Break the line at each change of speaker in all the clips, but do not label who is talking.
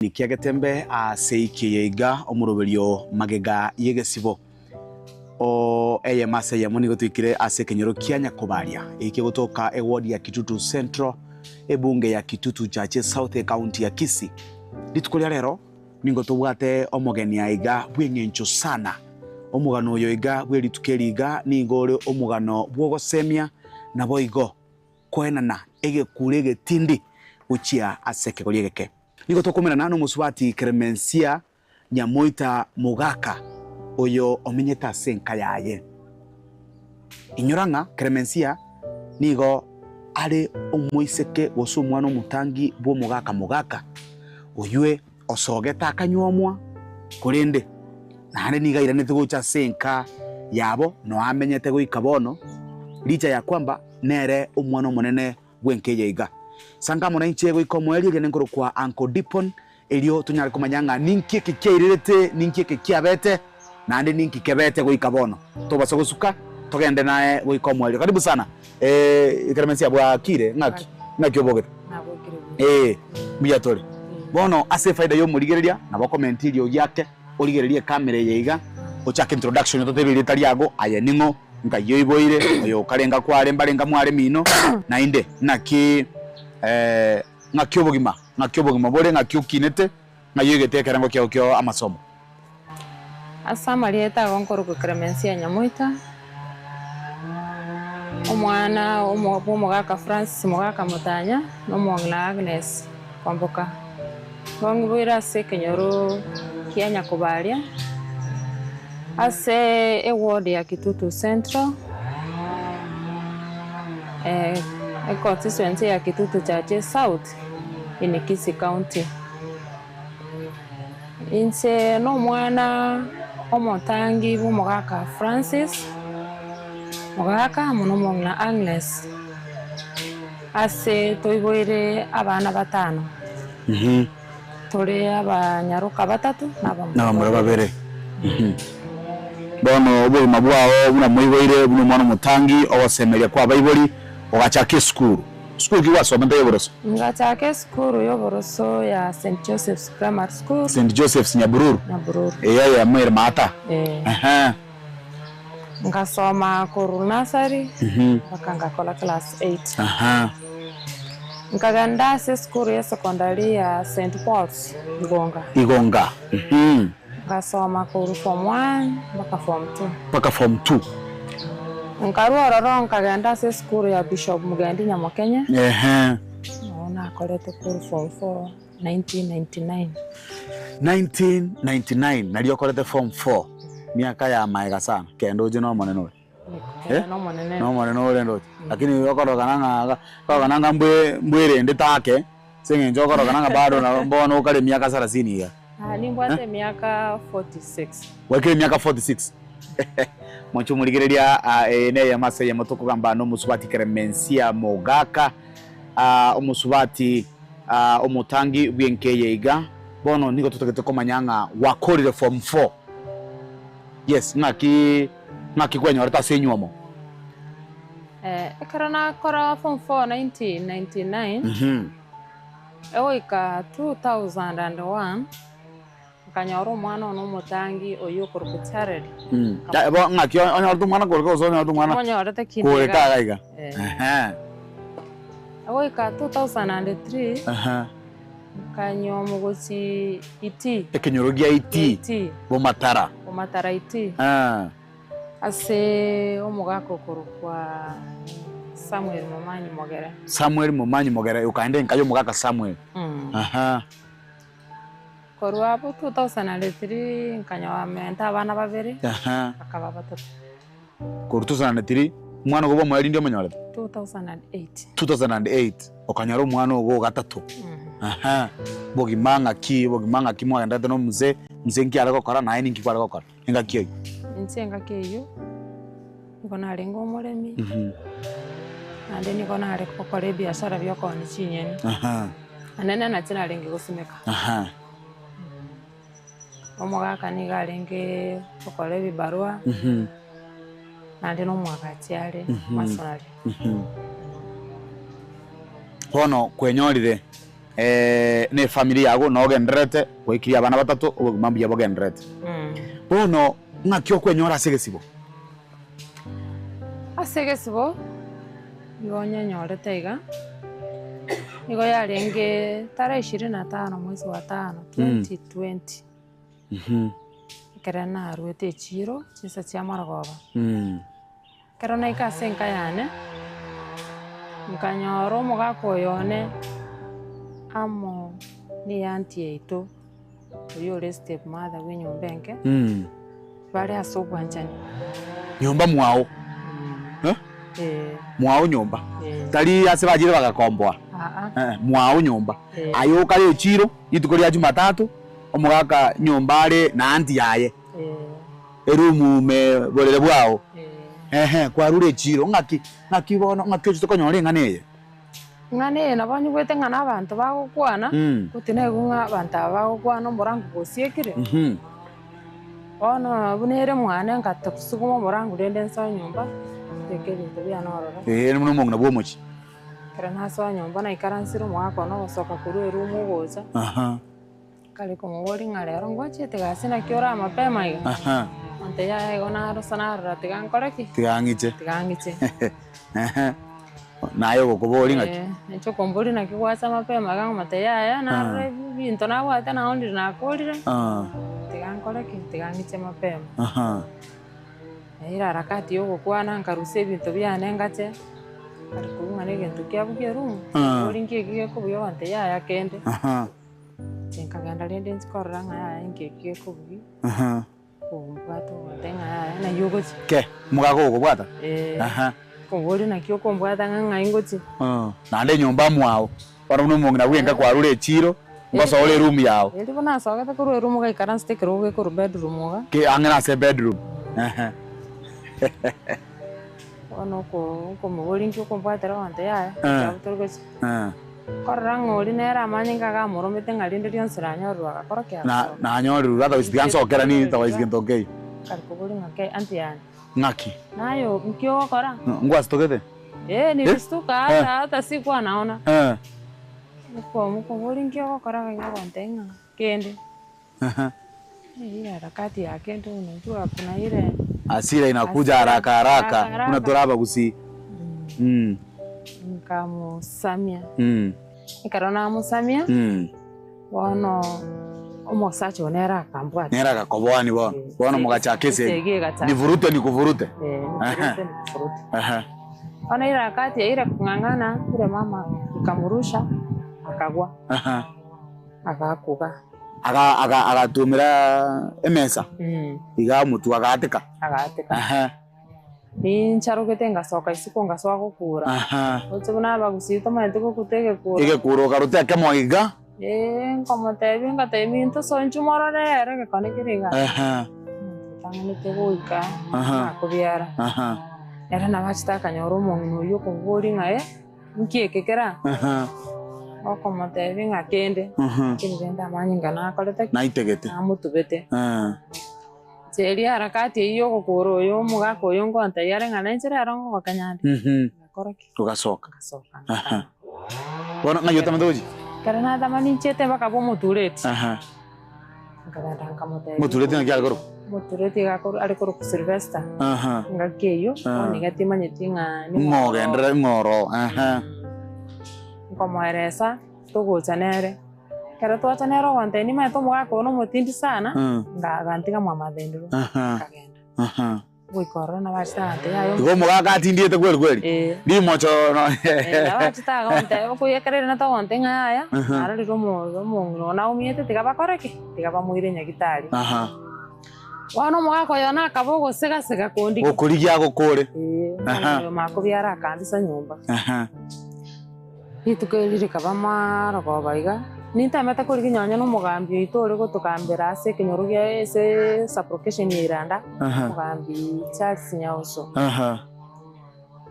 Nikiagetembe seiki yeiga omuroberio magega yegesibo o mase ya muni gotwikire ase kenyoro kia Nyakobaria iki gotoka ward ya Kitutu Central ebunge ya Kitutu Chache South County ya Kisii. Litukulia rero ningo tubwate omogeni aiga bwenyencho sana omugano oyo iga bweritukeriga ningore omugano bwogosemia na boigo kwenana egekure getindi uchia aseke goliegeke. Niko tokomena nano musubati Clemencia Nyamoita Mogaka oyo omenyeta senka yaye. Inyoranga Clemencia nigo ale omoiseke gosu mwana omutangi bwo Mogaka oyue osogeta akanyomwa kurinde nane niga iranete gocha senka yabo no amenyete goikabono licha ya kwamba nere omwana omonene bwenkeje iga sanga mona inchego ikomweli ile ngoro kwa Uncle Dipon elio tunyare kumanyanga ninki kikeirete ninki kikiabete nande ninki kebete goikabono to basogosuka togende nae goikomweli. Karibu sana Clemencia bwa kire ngaki obogere muyatore bono ase faida yo murigereria na bo comment ilio yake origererie kamera yeiga ochaka introduction toteberie tariago ayeningo ngayo iboire oyo karenga kware mbarenga mware mino na inde naki ngakyo bogima bore ngakyo kinete ngayo getekera ngo kyo amasomo
asama lieta gonkoro ku Clemencia Nyamoita omwana Mogaka Francis Mogaka Mutanya no Mongla Agnes kwamboka bongwira se kenyoro kia Nyakobaria ase ward ya Kitutu Central constituency ya Kitutu Chache South in Kisii County. Inse no mwana omotangi bu Mogaka Francis Mogaka muno Mongla Agnes ase toiboire abana batano. Tore abanyaruka batatu
n'abamura babere. Bono obo mabwao buna moiboire buno mwana mutangi owasemeria kwa bayiboli ogachake school kiwa so mende yoboroso
ngachake school yoboroso ya St Joseph's Primary School
St Joseph's Nyabururu ya Mer Mata
ngasoma kuru nursery bakanga kola class 8 nkaganda se school ya secondary ya St Paul's Igonga ngasoma kuru form 1 mpaka form 2 nkaruororo nkaganda se school ya Bishop Mugendi Nyamokenya naona kolete kuru form 4
1999 nalio kolete form 4 miaka ya maega sana kendo jino moneno no moneno ndo lakini yokorogana mbwere nditake senge njokorogananga bado na mbono ukale miaka 30 ya
ni mbwate miaka 46
wakile miaka 46 Mwacho murigereria ene ya masa ya motoko gamba no musubati Clemencia Mogaka omusubati omutangi bwenkeye iga bono niko tutagete komanyanga wakorire form 4 yes ngaki kwenye orata senyuomo
ekarana kora form 4 1999 ewoika 2001 kanyoro mwana no mutangi oyo korkutareri
bo ngaki onyortu mwana korko so onyortu mwana
onyorete kinega
koreka gaiga
awoika 2003 kanyo mugosi iti
ekenyorogia iti bo matara
iti ase omugako korukwa Samuel Momanyi Mogere ukaende nkayo Mogaka Samuel korwa 2003 nkanya wamenta abana babiri akaba batatu
koru 2003 mwana gobo mwali ndio manyole 2008 okanyaro mwana ogo gatatu bogimanga ki mwa ndate no mze nki arako kora na nki kwarako kora engaki
yo ngona rengo muremi ande ni kona are kokore biashara byo koni chinyeni anene na tena renge gusumeka Omugaka ni garenge kokore bibarua ande no mwakati are masonari
hono kwenyorire ne familia yago no genderete gwikiri abana batatu ubugimambu yabo genderete bono ngakyo kwenyora asegesibo
igonya nyorete iga igo yarenge tarehe 25 mwezi wa 5 2020 kera narwete echiro chisa chia Maragoba kera na ikase nkayane nkanyoro mugako yone amo ni auntie yetu uyo step mother we nyombenke bari asobwanjani
nyomba mwao mwao nyomba tari ase bajire bagakombwa mwao nyomba ayo kale chiro itukori ya Jumatatu omugaka nyomba ari na auntie yaye erumu me bolele bwao kwa rure chiro ngaki bono ngakyo chitokonyore
ngane na banyu gwete ngana abantu bagukwana gutine gunga abantu bagukwana murangu gosiekire ono bunere mwana ngata kusuguma murangu dende nsa nyumba tekeri tobya norora
ni muno mongna bomochi
kera nasa nyumba na ikaransiro mwako no soka kuru rumu goza kale como wori ngalero ngwache tegasina kiora mapema iga ante ya igona rosana ratigan koreki tigangiche nayo gokobori ngaki necho kombori na kiwacha mapema gang mateyaya na rebi binto na wata na ondi na kolire tigankoreki tigangiche mapema ira harakati yo gokwana nkaruse binto byane ngache arikunga negento kyabuge rumu oringe giye kubuyo anteyaya kende tinkaganda lende nsikorra ngaya ingeke kubugi kumbwato tenga na yogochi
ke mugago gobwata
kombori na kyo kombwata nganga ingoti
nande nyomba mwao ora muno mongina bwenga kwa rure chiro ngoso ole room yao
ndi bona soga ta kuru room ga ikaran stick roge kuru bedroom ga
ke angana se bedroom
ono ko mobori nkyo kombwata ra ante ya yabutorgochi korang oli nera manyinga ga moromete ngalinde lyonsira nyorwa gakora kya
na nyorwa gatho isigansokera ni tawa isigentokei
karikobori ngake antiani
ngaki
nayo nkyo kora
ngwasitokete
ni bistuka hata sikuwa naona muko bori nkyo kora ga kontenga kende ile harakati yake ndio unajua kuna ile
asira inakuja haraka kuna toraba kusi
nkamusamia ikarona musamia wono omosacho nera kambwa
nera kakobwani bono mugachakese ni vurute ni kuvurute
ona ira wakati ira kungangana kule mama ikamurusha akagwa akakuga
agatumira emesa iga mutu agateka
ni ncharugete ngasoka isiko ngasoka gukura utubona bagusita mahete ko kutege kura
ige kuro karute kemo iga
ngomotebi ngatemi into sonchu morore rege konekiriga tangane tegoika akubiara era nabachita kanyoro mongu yo kongori ngae nkiyekekera okomotebi ngakende kingenda manyinga nakolete
naitegete
amutubete Seri harakati iyo kokoro yo mugako yo ngonta yare ngana nchere arongo bakanyandi koraki
tugasoka bona ngayo tamadoji
karena tamani chete bakabo mutureti ngada nkamote
mutureti ngakyal koro
mutureti gakoro ari koro Sylvester ngakeyo oni gatima nyetinga
ni ngogendra ngoro
ngomoeresa tugochanere kera twachanero wante ni mato mugako no mutindi sana ngagantiga mwamadhendero kagenda gwikora na bachitante yayo
go mugaka atindiete kweli ndi mocho no
bachita gonte okuyekerere na to wante ngaya arali romo na umiete tigabakoreke tigabamwire nyagitari wano mugako yona akabogo sega kondi
okurigia gukure
makubyara akandisa nyumba itukerire kabama rogobaiga Nintameta kuri kinyonya n'umugambi itore ko tukambera ase kinyorugia ese supplication yiranda mugambi Charles Nyauso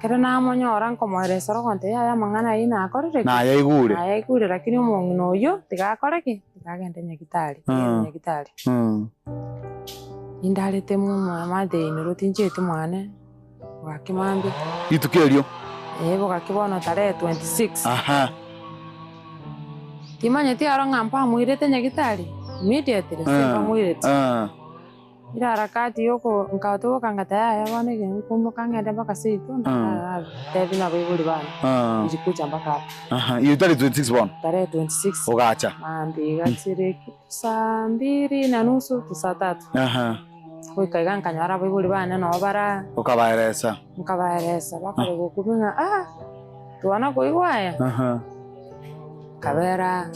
kera namonyora nkomoheresa rogonte ya mangana ina akorire
na
yaigure lakini umongino yo tigakoreki tigagende nyagitari nyagitari indalete mu made inurutinjete mwane wakimambi
itukerio
bogakibona tarehe 26 Timanya ti aranga mpa mwirete nyagitari. Immediately simba mwirete. Ira harakati yoko nkato kangata ya bana gen kumbo kangenda mpaka situ nda tebina bibuli bana. Ijikuja mpaka.
Iyo tari 26 bwana.
Tare 26.
Ugacha.
Mambi gatsireki saa 2:30 to saa 3. Kuikaiga nkanyara bibuli bana no bara.
Ukabaeresa.
Nkabaeresa bakore gukubinga tuana kuigwaya. Kabera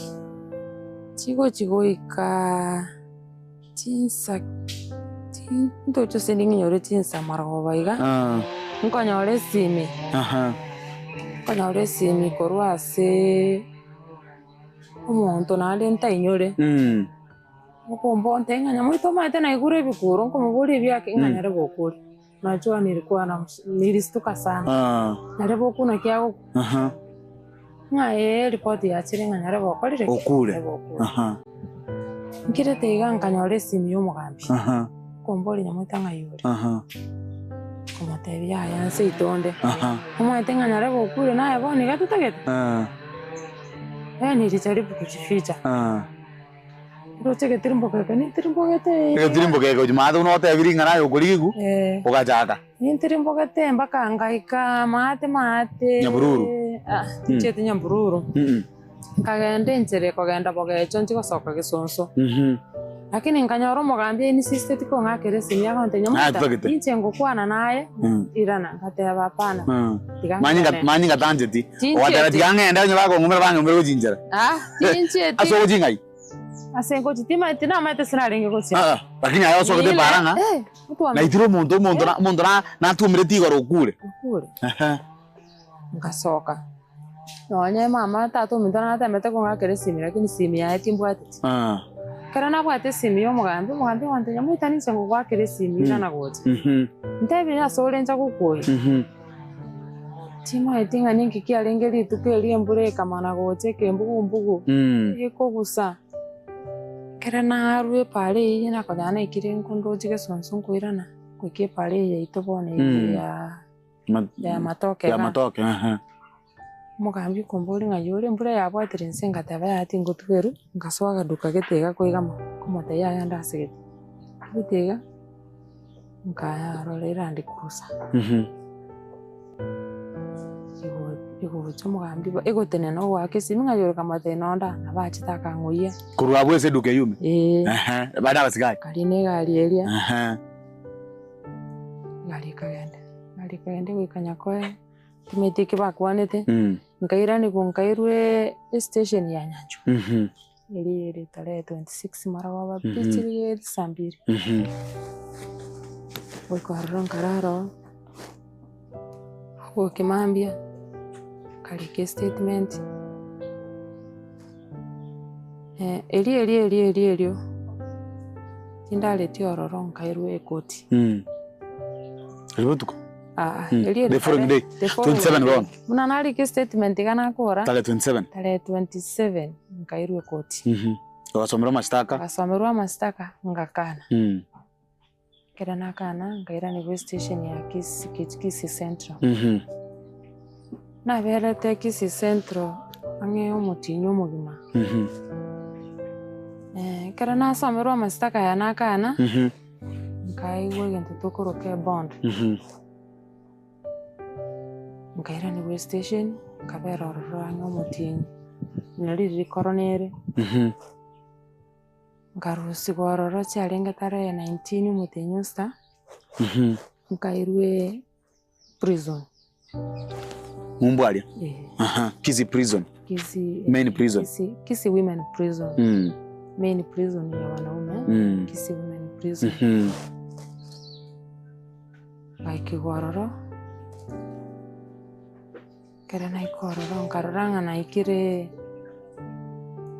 chigo ika tinsa ndo chose ninginyore tinsa marago baiga nkonyore simi nkonyore simi korwase umuntu nali ntainyore ukombo ntenganya muito mate na igure bikuru nkomuburi byake nganyare bokuri najua nilistuka sana narebo kuna kiago ngaye report ya chirenga nyare bokorire
okure
nkire teiga nkanyore simi y'umugambi kombori nyamwita ngayure komatebi ya yanse itonde umwete nganyare bokure naye boni gatutagete nilicharibu kujificha rocheke tirimbokeke ni tirimbokeke ujumada unote biringa nayo goligu ugajaga ni tirimbokeke mpaka ngaika mate
Nyambururu
chete Nyambururu kagende nchere kogenda bogecho nchikosoka gisonso lakini nkanyora umugambi ni sister tiko ngakere simi yakonte nyamuta inchengo kwana naye irana ngateba pana
manyinga tanjeti wadara tigangenda nyabako ngumera bangumera kujinjara
tincheti
aso kujingai
asengo chitima tina mate sinaringe kutsi
lakini ayo so kete baranga na itiro muntu na tumire tigoro kure ngasoka nonye mama tatu mindana tamete ko ngakere simi lakini simi ya timbwate karana bwate simi yo mugambi wante nyamwita ni chengo gwakere simi na gote ntebi ya solenja kukoye tima etinga ninki kialengeli tukeli embure kama na gote kembugu iko gusa karana arwe pale yina kodana ikire nkondo jige sonson koirana kuike pale ya itobone ya matoke mugambi kombori ngayore mbura yabwatire nsenga taba yati ngotweru ngaswaga duka getega koigama komota ya yanda segete getega nkarorera ndikusa igo mugambi ego teneno wake siminga yore kamate nonda nabachitaka ngoya kurwa bwese duke yume bada basigai
kaline gali elia gali kagende wikanya koe timeteke bakwanete nkaira ni nkairwe station ya Nyanjo iri tare 26 mara wa bichiri sambiri wiko kararo ukimambia kalike statement eri tindale tiororo nkairwe koti
ribotuko
the
following day 27 ron
muna nali ke statement kana kora
tale
27 nkairwe koti
wasomerwa
mastaka ngakana kera nakana ngaira ni station ya Kisi Central na vera te Kisi Central ange omutinyo mugima kera na somerwa mastaka ya nakana nkaiwe gento tokoro ke bond nkaira ni station kabera ororanga omutinyo nari koronere ngarusi gororo chalenga tare 19 mutinyo sta nkairwe prison
mumbwalia Kisi prison main prison
Kisi women prison main prison ya wanaume Kisi women prison like gororo kera na ikororo nkaroranga na ikire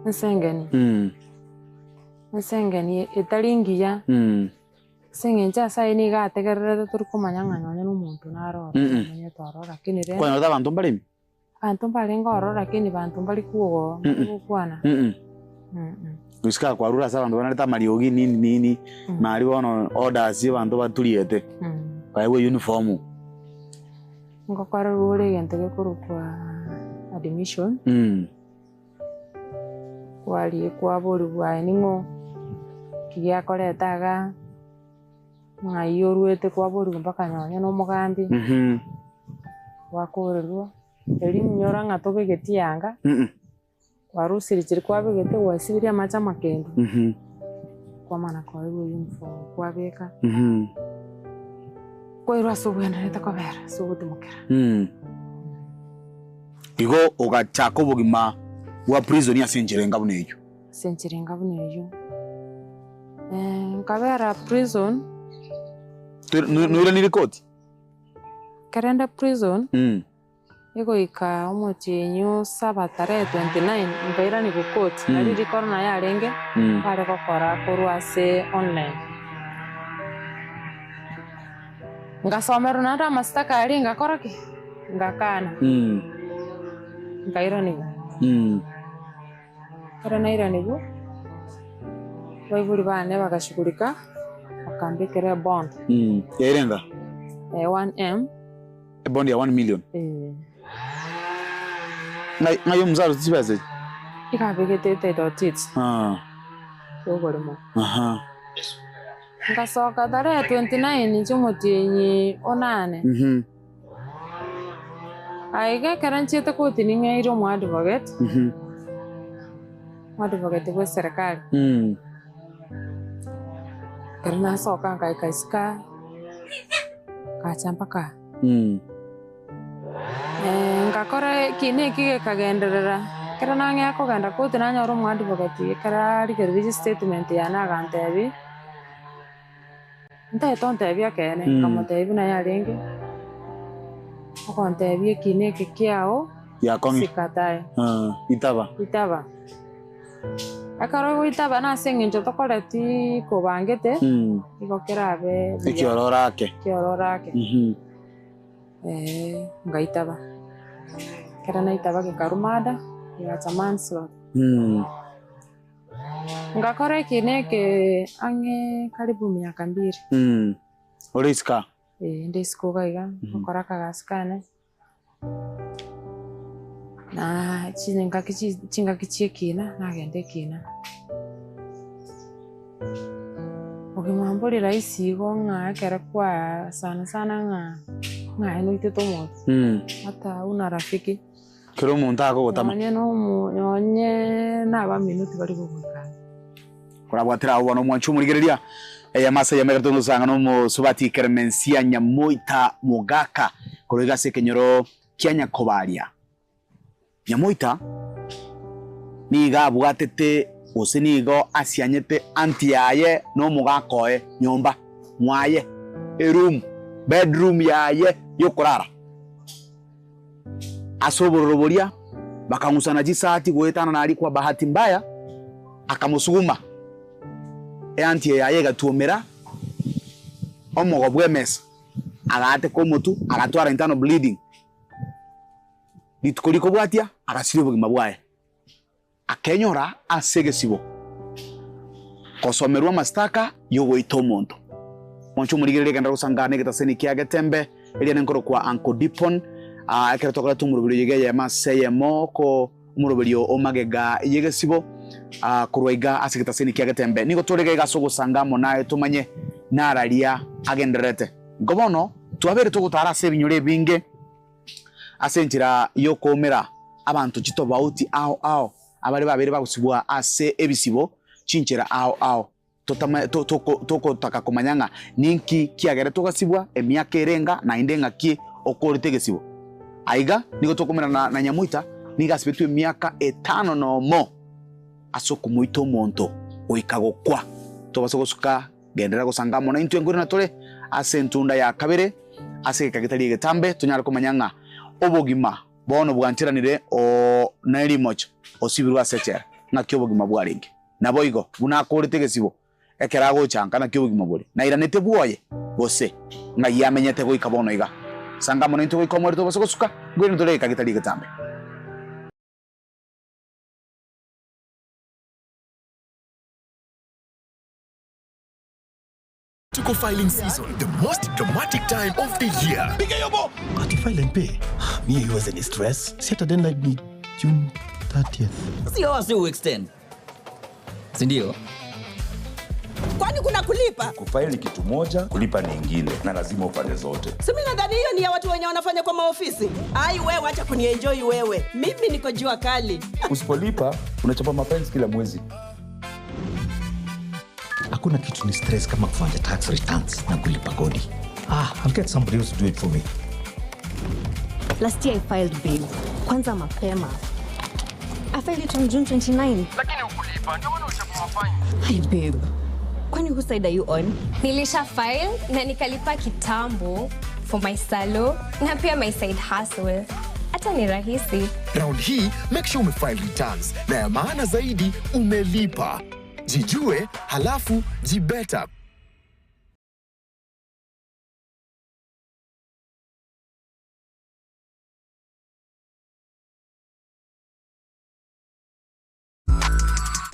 nsengeni italingiya sengenja saini gategererete turi kumanyang'anya n'umuntu narora menye torora lakini re
kwa nota bantu mbali
ngorora lakini bantu mbali kuo kwana
usika kwa rura sa bantu banaleta mariogi nini mari bono orders bantu baturiete kaiwe uniform
ngokora rure gento gekuru kwa admission wali kwa buri bwa ningo kiya koletaga ngayo ruete kwa buri mpaka nyonya no mugambi wakorerwa elimu nyora ngatoke getianga warusiri chiri kwa begete wasibiria macha makendo kwa mana kwa uniform kwa beka kwa irwa subwena neta kobera subutumukira
igo ugachako bugima wa prison ya senjirenga buneyo
nkabera prison
nuira ni record
karenda prison ego ika omuchenyo sabatare 29 mbaira ni gukoti nari rikora na yarenge bare gukora kurwase online ngasomero nanda mastaka ari ngakora ki ngakana ngaira ni era naira nigo baiburi bane bagashugurika bakambikira bond
yarenga
1M
bond ya 1 million ngayo mzaro tibaze
ikabigete dotits yogorimo ngasoka dare 29 chumutinyi onane aiga karanchete koti ningairo mu advocate advocate kwa serikali karena soka kaisika kachampaka ngakora kine kige kagenderera kera nange akoganda koti nanyoro mu advocate kara register statement yana gantebi nta tontebi akene kamotebi na yarenge okontebi kine kikiao
yakongi
sikatae itaba akaro itaba na senginjo tokoleti kobangete igokerabe
ikiororake
ngaitaba kera na itaba kikarumada ya chamanslot ngakore kineke ange karibu miaka 2
oliska
ndisko gaiga ngakora kagaskane na chinga kichikina nagende kina okimamboli raisi gonga kera kwa sana nga eno itomo hata una rafiki
kero muntu akogotama
nyonye naba minuti bari gukana
kurabwatira ubona mwanchu murigereria masa ya megato nusanga no musubati Clemencia Nyamoita Mugaka korega sekenyoro kianya kobaria Nyamoita niga bwatete osenigo asianyete antiaye no mugakoe nyomba mwaye bedroom yaye yokurara asoboroboria bakangusana jisati goetana nari kwa bahati mbaya akamusuguma anti yaye gatuomera omogo bwemesa agate ko mutu agatwara internal bleeding bitkoliko bwatia agasire bugima bwaye akenyora asegesibo kosomerwa mastaka yogo itomonto mwancho murigirire kanda rusangane gitaseni kiage tembe eliane nkoro kwa Uncle Dipon akere tokora tumurubiro yege ya maseyemo ko umurubiro omagega yegesibo kurwaiga asigitaseni kiage tembe niko torege gasogo sangamo naye tumanye nararia agenderete ngobono twabere tugutara sebinyure binge asenjira yokomera abantu chito bauti ao abari babere bagusibwa ase ebisibo chinchera ao toko taka kumanyanga ninki kiagere togasibwa emiaka erenga na indenga ki okortegesibo aiga niko tokomera na Nyamoita niga sibetu emiaka 5 no mo asoko muito monto oikagokwa tobasogosuka gendera gusangamo na intu engori na tole asentunda ya kabere ase kagitari getambe tunyara kumanyanga obogima bono bwantiranire o nairi mocho osibirwa sechere na kyobogima bwaringe naboigo bunakortegesibo ekerago chanka na kyobogima bori na iranete buoye bose na yamenyete goika bono iga sangamo na intu goika mwerto basogosuka ngwino tole kagitari getambe.
Tuko filing season, the most dramatic time of the year.
Got to file and pay. Me, you was any stress. Set a deadline me June 30th.
See how I say we extend. si ndio?
Kwani kuna kulipa?
Kufaili ni kitu moja, kulipa ni ingine, na lazima ufanye zote.
Simi nadhani hiyo ni ya watu wenye wanafanya kwa maofisi. Ai wewe acha kunienjoy wewe. Mimi niko jua kali.
Usipolipa, unachapa mafaili kila mwezi.
Hakuna kitu ni stress kama kufanya tax returns na kulipa kodi. I'll get somebody else to do it for me.
Last year I filed bail. Kwanza mapema. I filed it on June 29.
Lakini ukulipa, ndio wana uchapu mafanya.
Hi babe. Kwani whose side are you on?
Nilisha file na nikalipa kitambo for my salo na pia my side hustle. Hata ni rahisi.
Round hii, make sure umefile returns. Na ya maana zaidi, umelipa. Jijue, halafu jibeta.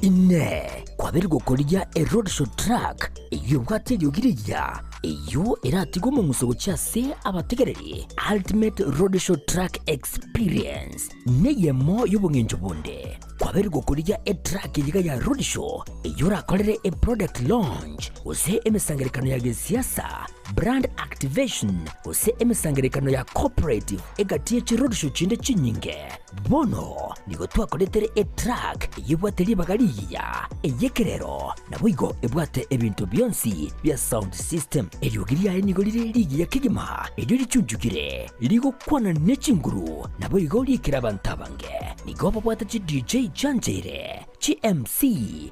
Ine kwaberwa kolia roadshow track iyo bwateyogiriya iyo eratigwo mu musogo cyase abategereri ultimate roadshow track experience neyemo y'ubungenjo bunde kwaberwa kolia track yiga ya roadshow iyo rakorere product launch ose emesangerekano ya gesiasa brand activation ose emesangerekano ya cooperative egatie chi roadshow chinde chinyinge bono nigo twakoretere track yibwateri bagariya eyekerero nabwigo ebwate ebintu byonsi bya sound system eryogiriya nigo liri ya kigima eryo lichunjukire ligo kwana nechinguru nabwigo likira bantabange nigo babwata chi DJ Janjere chi MC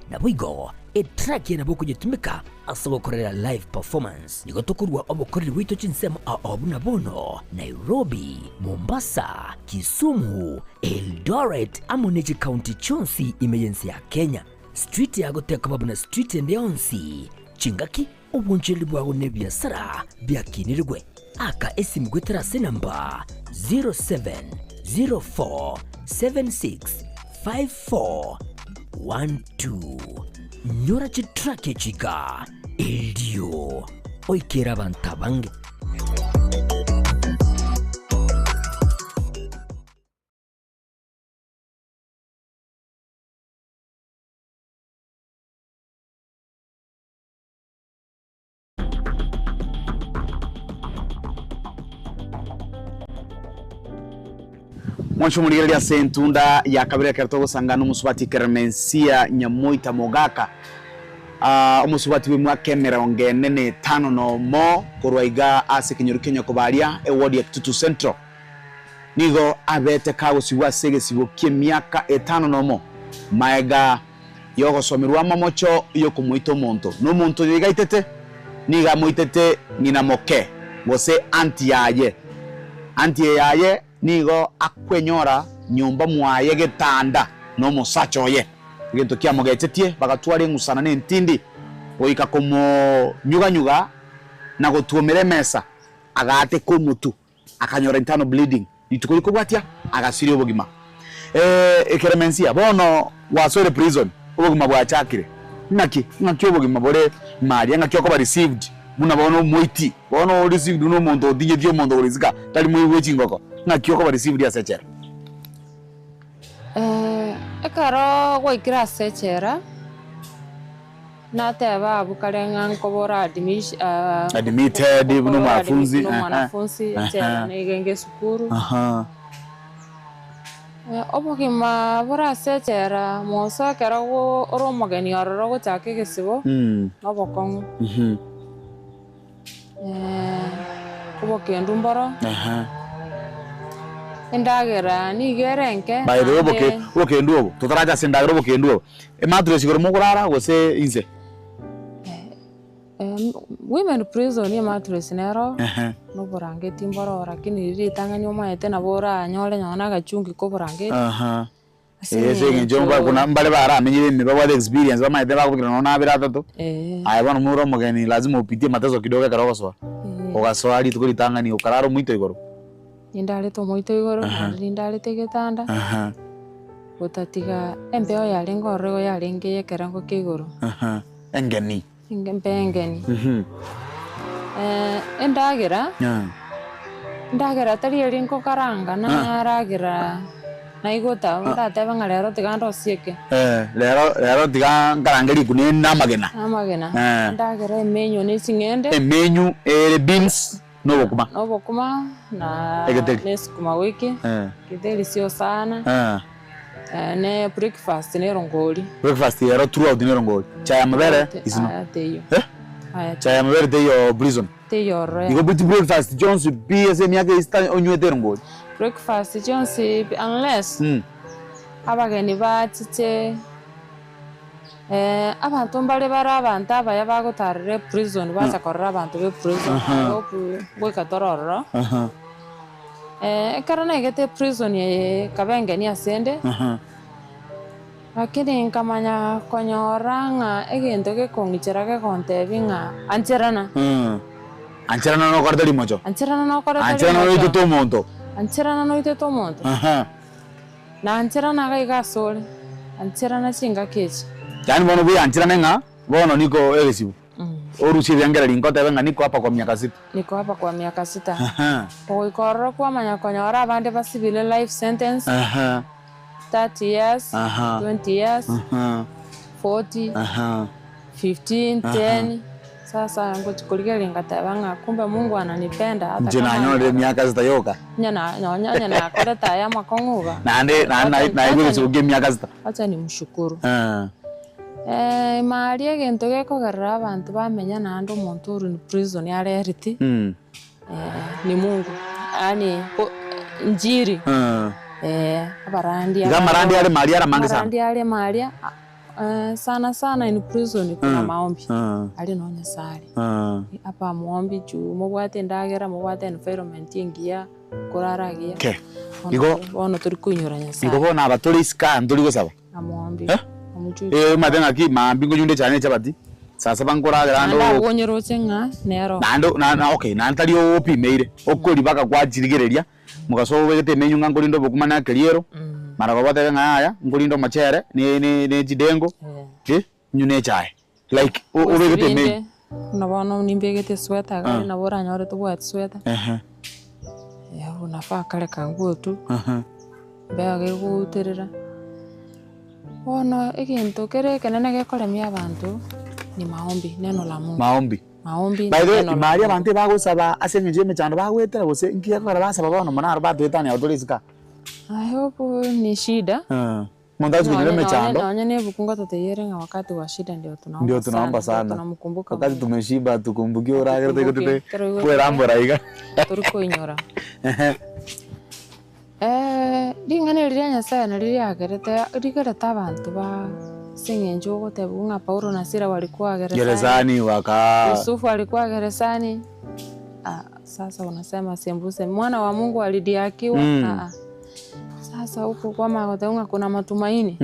nabwigo track yana boko jitumika asobokorera live performance nigo tokurwa obokoreri wito chinsemo abuna bono Nairobi, Mombasa, Kisumu, Eldoret amoneji county chonsi emergency ya Kenya street ya goteka babuna street endionsi chingaki obunjeli bwago ne biasara byakinirwe aka esimgwe terase namba 0704765412 nyora chitrake chika eldio oikera bantabange
mwacho muligereria sentunda ya kabira kertogo sangano musubati kermensia nyamoita mogaka umusubati we mwakemera ongenene 5 no mo korwaiga ase kinyoru Kenya kobaria ewodi ya Kitutu Central nigo abete kago siwa sege sibo miaka 5 no mo maega yogo somerwa mamocho yo kumuito monto no monto yiga itete niga muitete ngina moke gose anti yaye nigo akwenyora nyumba mwaye getanda no musacho ye gento kia mogetetie bagatware ngusana ne ntindi oika komo nyuga na gotuomere mesa agate ko mutu akanyora intano bleeding ituko kubwatia agasiri obogima ekeremensia bono wasore prison obogima bwa chakire naki obogima bore mari ngaki ko ba received muna bono moiti bono received no mondo dige mondo rizika tali muiwe chingoko ngakio ko ba received ya sechera
ekaro goikira sechera nateba bukarenga nkobora
admitted no mafunzi
chera negenge sukuru obogima bora sechera moso kero go oromogeni ororo go chake gesibo nobokongu kubokendu mboro endagera nigerenke
bayiro bokendu obo tutaraja sendagero bokendu obo emadre sigoro mugurara gose inze
women prison ya mattress nero no borangeti mboro lakini ritangani omaete na bora nyore nyona gachungi ko borangeti
ese ngejomba kuna mbale bara amenyire me baba experience bamaete bakubira no nabira tato bana muro mogeni lazima upitie matezo kidogo karogoso ogaswali tukuritangani ukararo muito igoro
indale to muito igoro indale tegetanda gutatiga empeo yale ngorego yale ngeye kerango kigoro
engeni
engeni endagera tari rinko karanga na aragira Na igota ndateba nga rero tigando sieke.
Rero tigangarangeri kune namagena.
Namagena. Ndagera emenyu nisingende.
Emenyu beans nobokuma
na nesukuma wiki. Githeri sio sana. Ne breakfast ne rongoli.
Breakfast rero throughout ne rongoli. Chai mabere isino. Chai mabere de yo prison.
Te yorre.
Igo buti breakfast Jones BS miaka ista onywete rongoli.
Breakfast Jones unless abageni batite abantu mbale bara abantu abaya bagotarire prison baza korra abantu be prison bwe katororo karana igete prison ye kabenge ni asende lakini nkamanya konyoranga egento ke kongicherage kontebinga ancherana
no kordali mojo
ancherana no
ito monto
ancherana no ito monto na ancherana ga igasole ancherana singa kechi
yani bono bi ancherana nga bono niko egesibu orusi byangera linkote benga niko hapa kwa miaka 6
oikorro kwa manya konyora abande basibile life sentence 30 years 20 years 40 15 10 sasa ngochikuliga lingatabanga kumbe Mungu ananipenda hata
kama nyone miaka zitayoka
nyana kore taya makonguga
na igure suge miaka zita
acha nimshukuru maria gento geko garra abantu bamenya nando muntu uri ni prison ya reality ni Mungu yani njiri abarandi
ale maria ramanga sana
abarandi ale maria sana in prison kuna maombi ali no nyasari apa maombi juu mubwate ndagera mubwate environment ingia kuraragia
igo
ono turi kunyura nyasari
igo bona abaturi scan turi gosaba
amombi
madenga ki mambingo yunde cyane cyabati sasa bankoragera ndo
wonyerose nga nero
okay nantali opimeire okori baka kwajirigereria mugaso wegete menyu ngangori ndo bokuma na keriero mara baba nga aya ngori ndo machere ne jidengo nyune chai like wegete menyu
nabona nimbegete sweta gari nabora nyore to bwat sweta ya unafaa kale kanguo tu bege guterera ono egento kere kenene gekoremia abantu ni maombi neno la Mungu maombi
by the way mari abantu bagusaba asenye mechando bagwetera gose ngiye kora basaba bano monaro batwetane autorizika
I hope ni shida
mondazi kwenye mechando
naonya ne bukunga tuteyere nga wakati wa shida ndio tunaomba sana tunamkumbuka
wakati tumeshiba tukumbukie uragere tete kwa rambo raiga
turiko inyora lingane liria Nyasaye na liria agerete rigereta abantu ba singenjo gotebunga Paulo na Sila walikuwa
gerezani
Yusufu alikuwa gerezani sasa unasema sembuse mwana wa Mungu alidiakiwa sasa huko kwa magoteunga kuna matumaini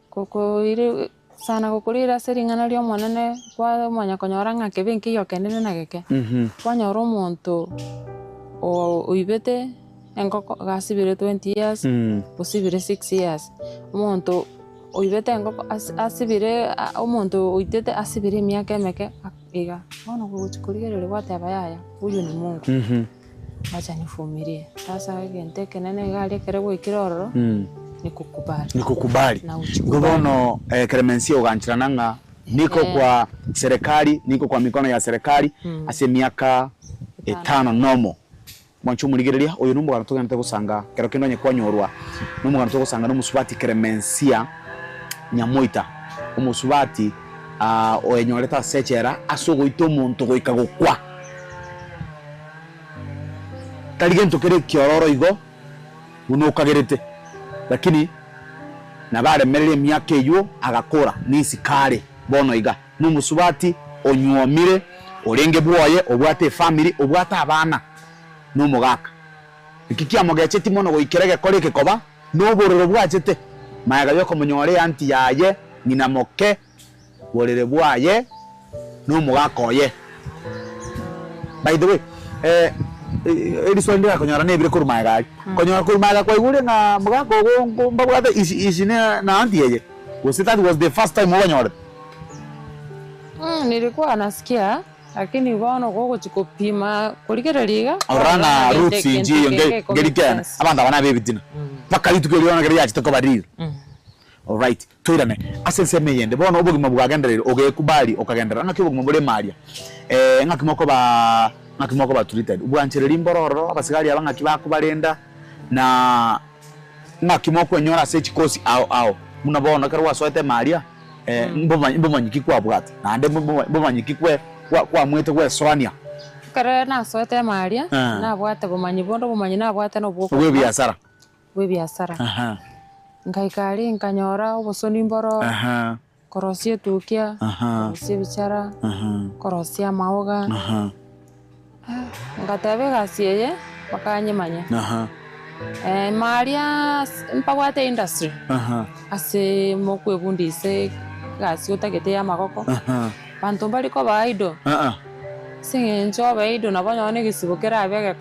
koko ile sana kokulira seringana lyo mwanene kwa mwanya konyoranga kebenki yo kenene na geke kwa nyoro muntu uibete engoko gasibire 20 years usibire 6 years umuntu uibete engoko asibire umuntu uitete asibire miaka emeke iga bona kuchikuligere wate abayaya uyu ni Mungu acha nifumirie sasa gente kenene gali kerewe kiroro
nikukubali ngono Clemency uganchirananga niko kwa serikali niko kwa mikono ya serikali ase miaka 5 nomo mwanchu murigereria uyu numbo aratuganite gusanga kero kino nyekwanyurwa numbo aratuganite gusanga no musubati Clemency Nyamoita umusubati oenyoreta sechera asogo ito muntu goika gukwa taligento kere kiororo igo unokagerete lakini nabare merere myaka eyo agakora nisikare bono iga numusubati onyomire orenge bwoye obwate family obwata abana numugaka ikikia mogecheti mono goikerege koreke koba nobororo bwachete mayaga yoko munyore anti yaye nyina moke borere bwaye numugaka oye by the way eri swali ya konyora nebire kurumaga konyora kurumaga kwa igure na mugako go mbagwate isine na anti yeye was that was the first time wanyora
nilikuwa nasikia lakini bono gogo chikopima kuligereriga
oranga roots inji ngerikena abanda bana bebitina paka litukeliona gari yachi tokobarira all right twirane asenseme yende bono obugima bwagenderero ogekubali okagendera ngakibugima bure maria ngakimoko ba treated ubwancherera imbororo abasigari abanga kibakubalenda na ngakimoko enyora se chikosi ao munabona karwa soete maria mbomanyiki kwa bwata nande mbomanyiki kwa mwete kwa Sonia
kare na soete maria na bwata bomanyi bondo bomanyi na bwata no bwoko
we biasara
ngaikari nkanyora obosoni mboro korosie tukia korosie bichara korosia maoga ngatebe gasieye bakanyemanya maria mpagwate industry ase mokwebundise gasi otagete ya magoko bantu baliko baido singencho baido nabonyone gisibukera abege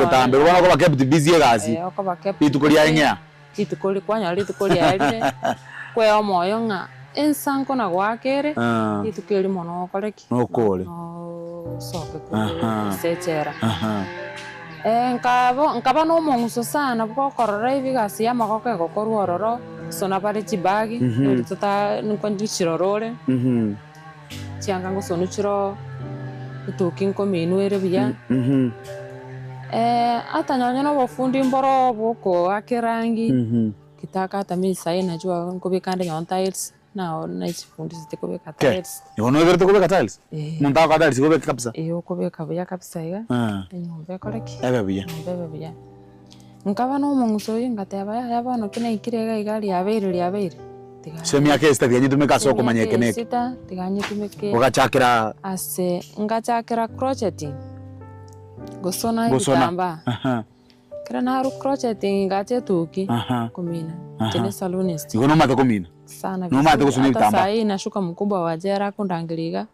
tambe ubona ko bakept busy gasi itukolia ingya
itukoli kwanya litukoli alire kwe omoyo nga ensanko na gwakere itukeli mono koleki
okole
soke sechera nkaba no monguso sana bwo korora ibigasi ya magoko gokoru ororo sona pare chibagi tuta nkondishirorore chianga ngosonu chiro utokin kominu ere biya atanyanya no bofundi mboro boko akirangi kitaka tamisa ina jua nkobekande nyon tiles na ichifundi zitekobeka tiles
yono verte kobeka tiles munta ka tiles kobeka kabisa
kobeka buya kabisa iga nyombe koleki
ebe buya
nkaba no munguso yingateba yabano kina ikirega igali yabeire
shemi yake sta ganyi tumeka soko manyekene
sita tiganyi tumeke
ukachakira
ase ngachakira crocheting gosona itamba kira naru crocheting ngache tuki kumina tene salonist
ikono mate kumina
sana
no mate kusuni itamba
sai nashuka mkubwa wa jera kundangiriga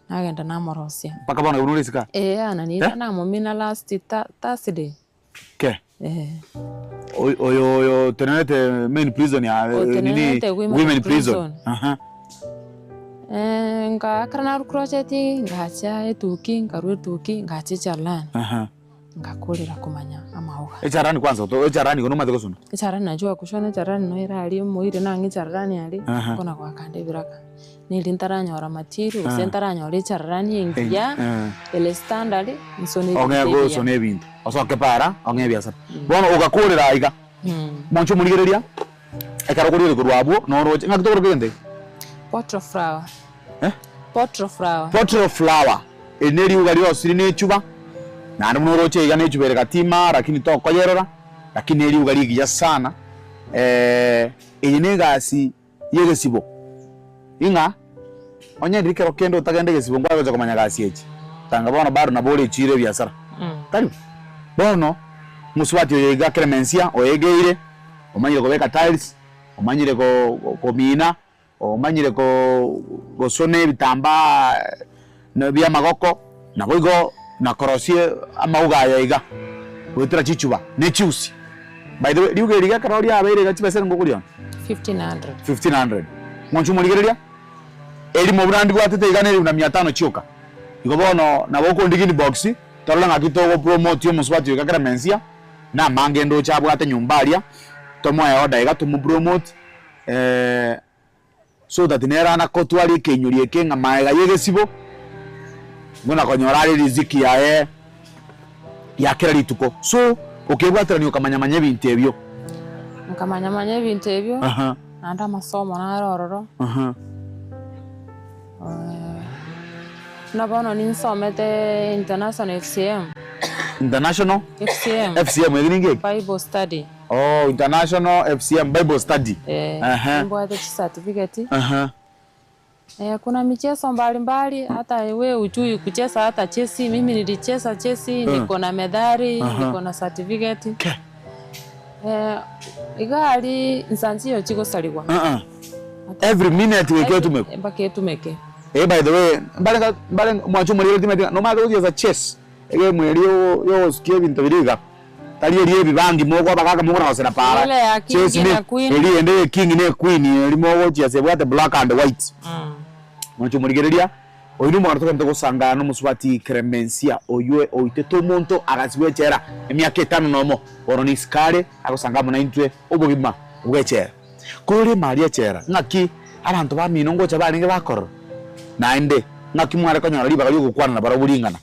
nagenda na morosia
paka bana unulisika
ananita na momina last Thursday
oyo tenete main prison ya nini women prison
nga kana crocheting ngacha etuki ngaru etuki ngache charlan ngakolera kumanya amauga
echarani kwanza to echarani kono mate kusuna
echarani najua kushona charani no ira ali muire nangi charani ali kona kwa kande biraka ni lintaranya ora matiri usentaranya ora charani ingia ele standard nsoni
onge sone bintu osoke para onge biasa bono ugakolera aiga moncho muligereria ekarakorire kurwabo no roche ngakitokoro kende
pot of flower
pot of flower eneri ugali osiri nechuba na ndo roche iga nechubere katima lakini tokoyerora lakini eri ugali giya sana enegasi yegesibo inga onye ndikero kendo utagende gesibo ngwaje komanya gasi echi tanga bono baro na bole chire biasara karibu bono muswati oyega Clemencia oyegeire omanyire kobeka tiles omanyire ko mina omanyire ko sone bitamba na bya magoko na boigo na korosie amauga yaiga wetira chichuba ne chusi by the way liugeriga karori abere gachibese ngokuriona 1500 monchu muligereria eli mo brand gwatete igane na 500 chioka igobono na boko ndigini box torola ngakito promote yo muswati oyega Clemencia na mangendo chabwate nyumbalia tomo ya oda iga tumu promote so that nera na kotwali kenyurie kenga maega yegesibo ngona konyorari riziki yae yakera lituko so okebwatira ni ukamanyamanya bintu ebyo
nkamanyamanya bintu ebyo nanda masomo narororo nabono ninsomete international FCM
egininge
Bible study
international FCM Bible study
mbwate certificate kuna michezo mbalimbali hata wewe ujui kucheza hata chesi mimi nilicheza chesi niko na medali niko na certificate igali nsanzio chiko saliwa
every minute
tumeke
by the way mbale mwacho muri ultimate no matter uza chess ege mweri yo skie bintu biriga tali eri bibangi moko bakaka moko na sera para
chess ni
eri ende king ne queen eri moko chia se bwate black and white mwacho muri gereria Oyu mwana tukante gusanga no musubati Clemencia oyue oiteto omonto agasiwechera emyaka 5 nomo oroni skale agusanga muna intwe obugima bwechera kuri Maria chera ngaki abantu bamino ngocha baringe bakoro nainde ngaki mware konyora liba kali gukwana na baraburingana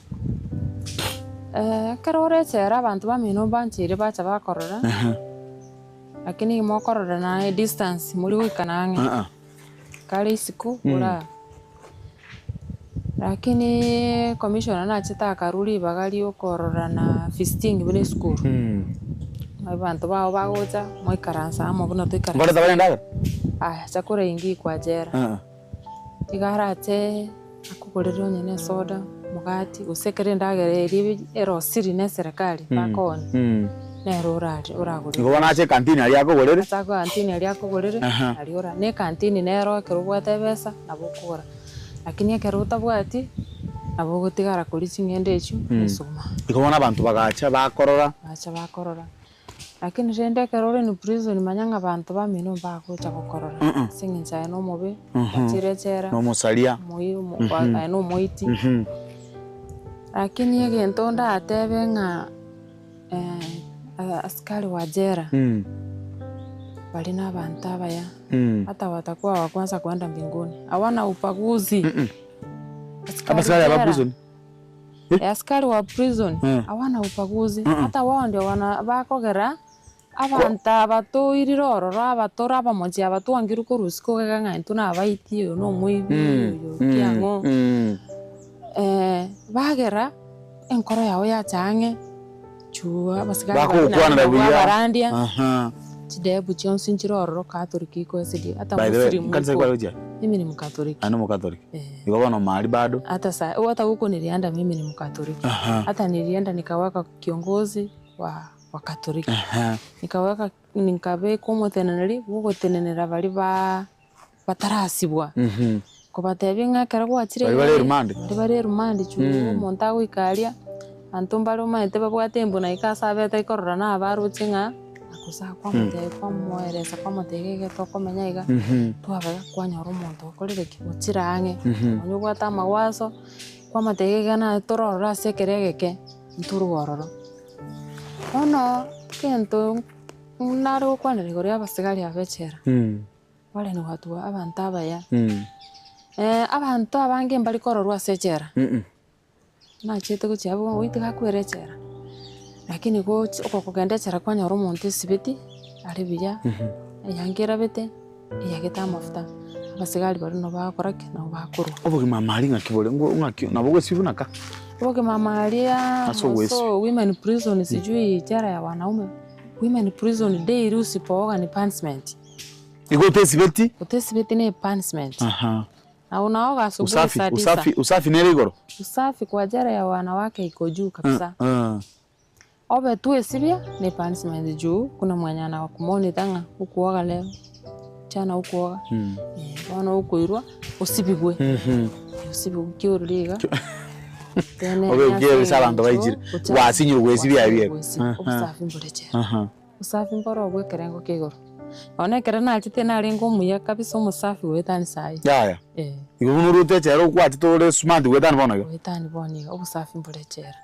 karore chera abantu bamino banchire bacha bakorora lakini mokorora na distance muri wikanange kali siku ura lakini commissioner na chita karuli bagali okorora na fisting bine school abantu bao bagocha moikaransa amo buno tuikaransa
ngora tabenda
chakura ingi kwa jera igarate akugorero nyene soda mugati usekere ndagere iri erosiri ne serikali bakoni nero uraguri
ngo banache canteen ali akogorere
chako canteen ali akogorere ali ora ne canteen nero kerubwate besa nabukura lakini akeruta bwati abogotigara kuri chingende echu nisoma
ikobona abantu bagacha bakorora
lakini rende kerore ni prison manyanga abantu bamino bagocha gukorora singinja no mobe chirechera
no musalia
moyo no moiti lakini egento ndatebe nga askari wa jera bali na abantu abaya hata watakuwa wa kwanza kwenda mbinguni hawana upaguzi
askari wa prison
askari wa prison hawana upaguzi hata wao ndio wana bakogera abantu abato iriroro abatora abamoji abato angiru kurusiko ganga ntuna abaiti yo no mwibi yo kiango bagera enkoro yawe ya change chua basigara barandia chidebu chonsi nchiroro katoliki ko sidi hata muslimu
kanisa kwa loja
mimi ni mkatoliki
ana mkatoliki iko na mahali bado
hata huko nilienda mimi ni mkatoliki hata nilienda nikaweka kiongozi wa katoliki nikaweka nikabe komo teneneri huko tenenera bali batarasibwa ko batebinga karagwa chire bali rumande chu montago ikalia antumbalo maite babwatembo na ikasabeta ikorora na abaruchinga akusa kwa muteye kwa mweresa kwa mutege to komenyaiga twabaga kwanyora umuntu okorire kimuchirange onyubwata mawaso kwa mutege na torora sekeregeke nturugororo ono kento naro kwanere gore abasigari abechera wale ni watu abantu abaya abantu abange mbali kororwa sechera na chete kuchabo witiga kwerechera lakini ko okokugenda kwa nyoro monte sibiti ari biya yangira bete yageta mafuta abasigari bari no bakora kina bakuru
oboge mama ali ngakibole ngo ngakyo nabogwe sibunaka
oboge mama ali so women prison sijui jara ya wanaume women prison day usipoga ni punishment
iko tesibeti
utesibeti ni punishment na unaoga asubuhi saa 9
usafi ni rigoro
usafi kwa jara ya wanawake iko juu kabisa obe tu esibia ni punishment juu kuna mwanyana wa kumonitor nga ukuoga leo chana ukuoga wana ukuirwa usibigwe usibugiruriga
obe ugiye sabantu bayijira wasinyira wesibia biye
usafi mbolechera usafi mboro obwe kerengo kigoro ona kerana achite nari ngomuya kabisa umusafi wetani sai
yaya igo nurute chero kwati tore smart wetani bonaga
wetani boniga ubusafi mbolechera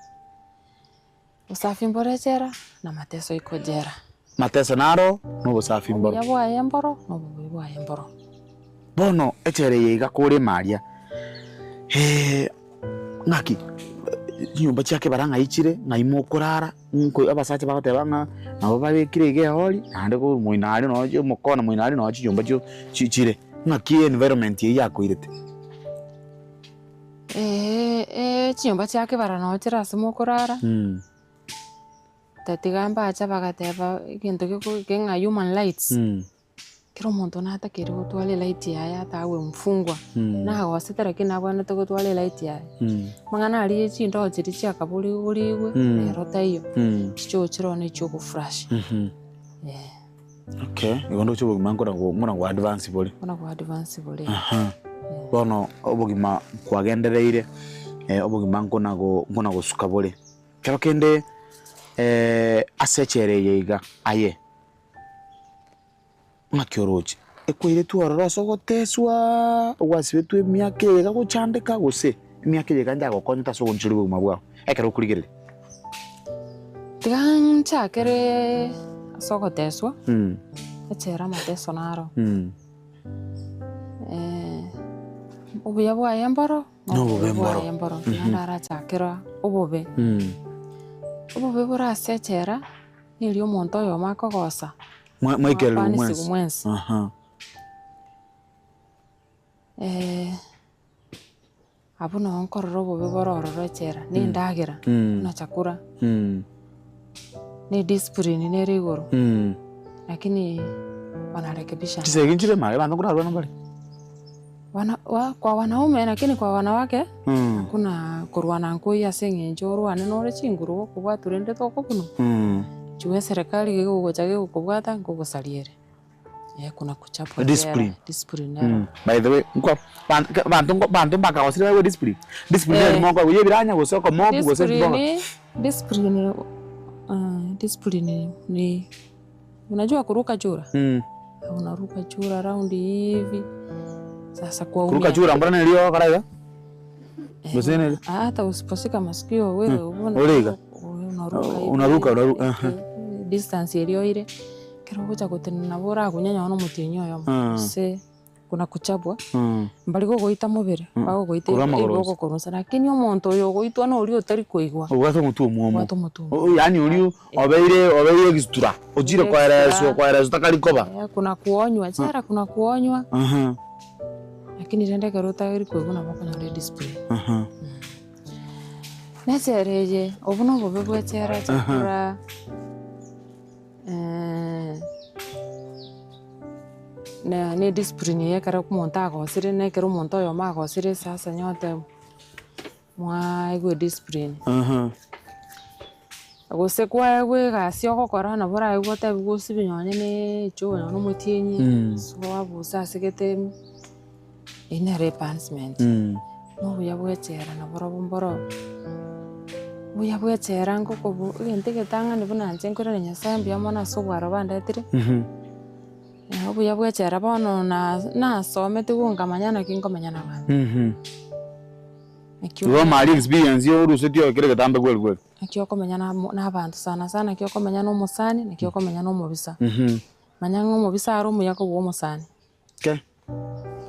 usafi mbolechera na mateso ikojera
mateso naro no busafi mboro
yabwa yemboro no bubwa yemboro
bono echere yiga kuri Maria ngaki nyumba chake baranga ichire ngaimo kurara nko abasache bakotebanga nabo babekire geholi nande ko muinari noje mukona muinari noje nyumba cyo chichire ngaki environment yako irete
nyumba chake baranoje rasimo kurara tatigamba acha bagateba ikintu kinga human rights kiro muntu nata kiro gutwale light yaya tawe mfungwa na wasitara kinabwana to gutwale light yaya mangana ali chindo chiri chakabuli uliwe rota iyo chicho chirone cyo ku flash
okay igondo cyo bugimangora ngo muna ngo advance bole bono obugima kwagendereire obugimango nago suka bole kero kende asechere yiga aye makyoroje ekwire tuororoso goteswa gwasibe tu miaka ega guchandika gose miaka ega nja gokonya taso gonchuri buguma bwao ekero kurigirire
tigancha kere sogoteswa echera mateso naro ubuya bwa yemboro
no bubemboro
yemboro nandara chakira ubobe burase echera nili omonto oyo makogosa
Michael
Mwensi abo no nkororo bobe borororo echera ni ndagira na chakura ni discipline ni rigoro lakini wanarekebisha
kiseginjire mali bantu kuna rwana mbali
kwa wanaume lakini kwa wanawake hakuna kurwana nkoi asenge njoro nore chinguru kubwa turende toko kuno chuwe serikali gigugocha gugubwata ngugusaliere kuna kuchapa discipline
by the way kwa bantu mpaka wasiri wewe discipline ni mongo wewe biranya gusoko mobu gose
discipline ni unajua kuruka chura unaruka chura round hivi sasa kwa
kuruka chura mbona nilio karaiga gosene
hata usiposika masikio wewe
unaruka
distance iliyo ile kero kuja kutenana bora kunyanya ono mutinyo yo se kuna kuchabwa mbali go goita mubere bago goita igo korusa lakini omonto yo goitwa no uri otari kuigwa
ugato mutu muomo yani uri obeire gistura ojire kwa reso takali koba
kuna kuonywa chera kuna kuonywa lakini rende kero tagiri kuigwa na bako nyore display nesereje obuno bobe bwechera chakura ni discipline yekara kumonta agosire nekero omonto oyo magosire sasa nyote mwaigwe discipline gose kwaegwe gasi ogokora na bora egwo tabugosi binyonye ni chuo no mutienyi so abusa asigete inere punishment no buya bwechera na bora bomboro buya bwechera ngoko bu gente getanga ni buna nchenkora nyasambi amona so bwaro bandetire buya bwechera bono na somete gungamanyana kingomanyana bana
Uwa mali experience yo uruse tiyo kire gatambe gwel
akyo komanyana n'abantu sana akyo komanyana omusani nakyo komanyana omubisa manyanga omubisa ari omuyako bwo omusani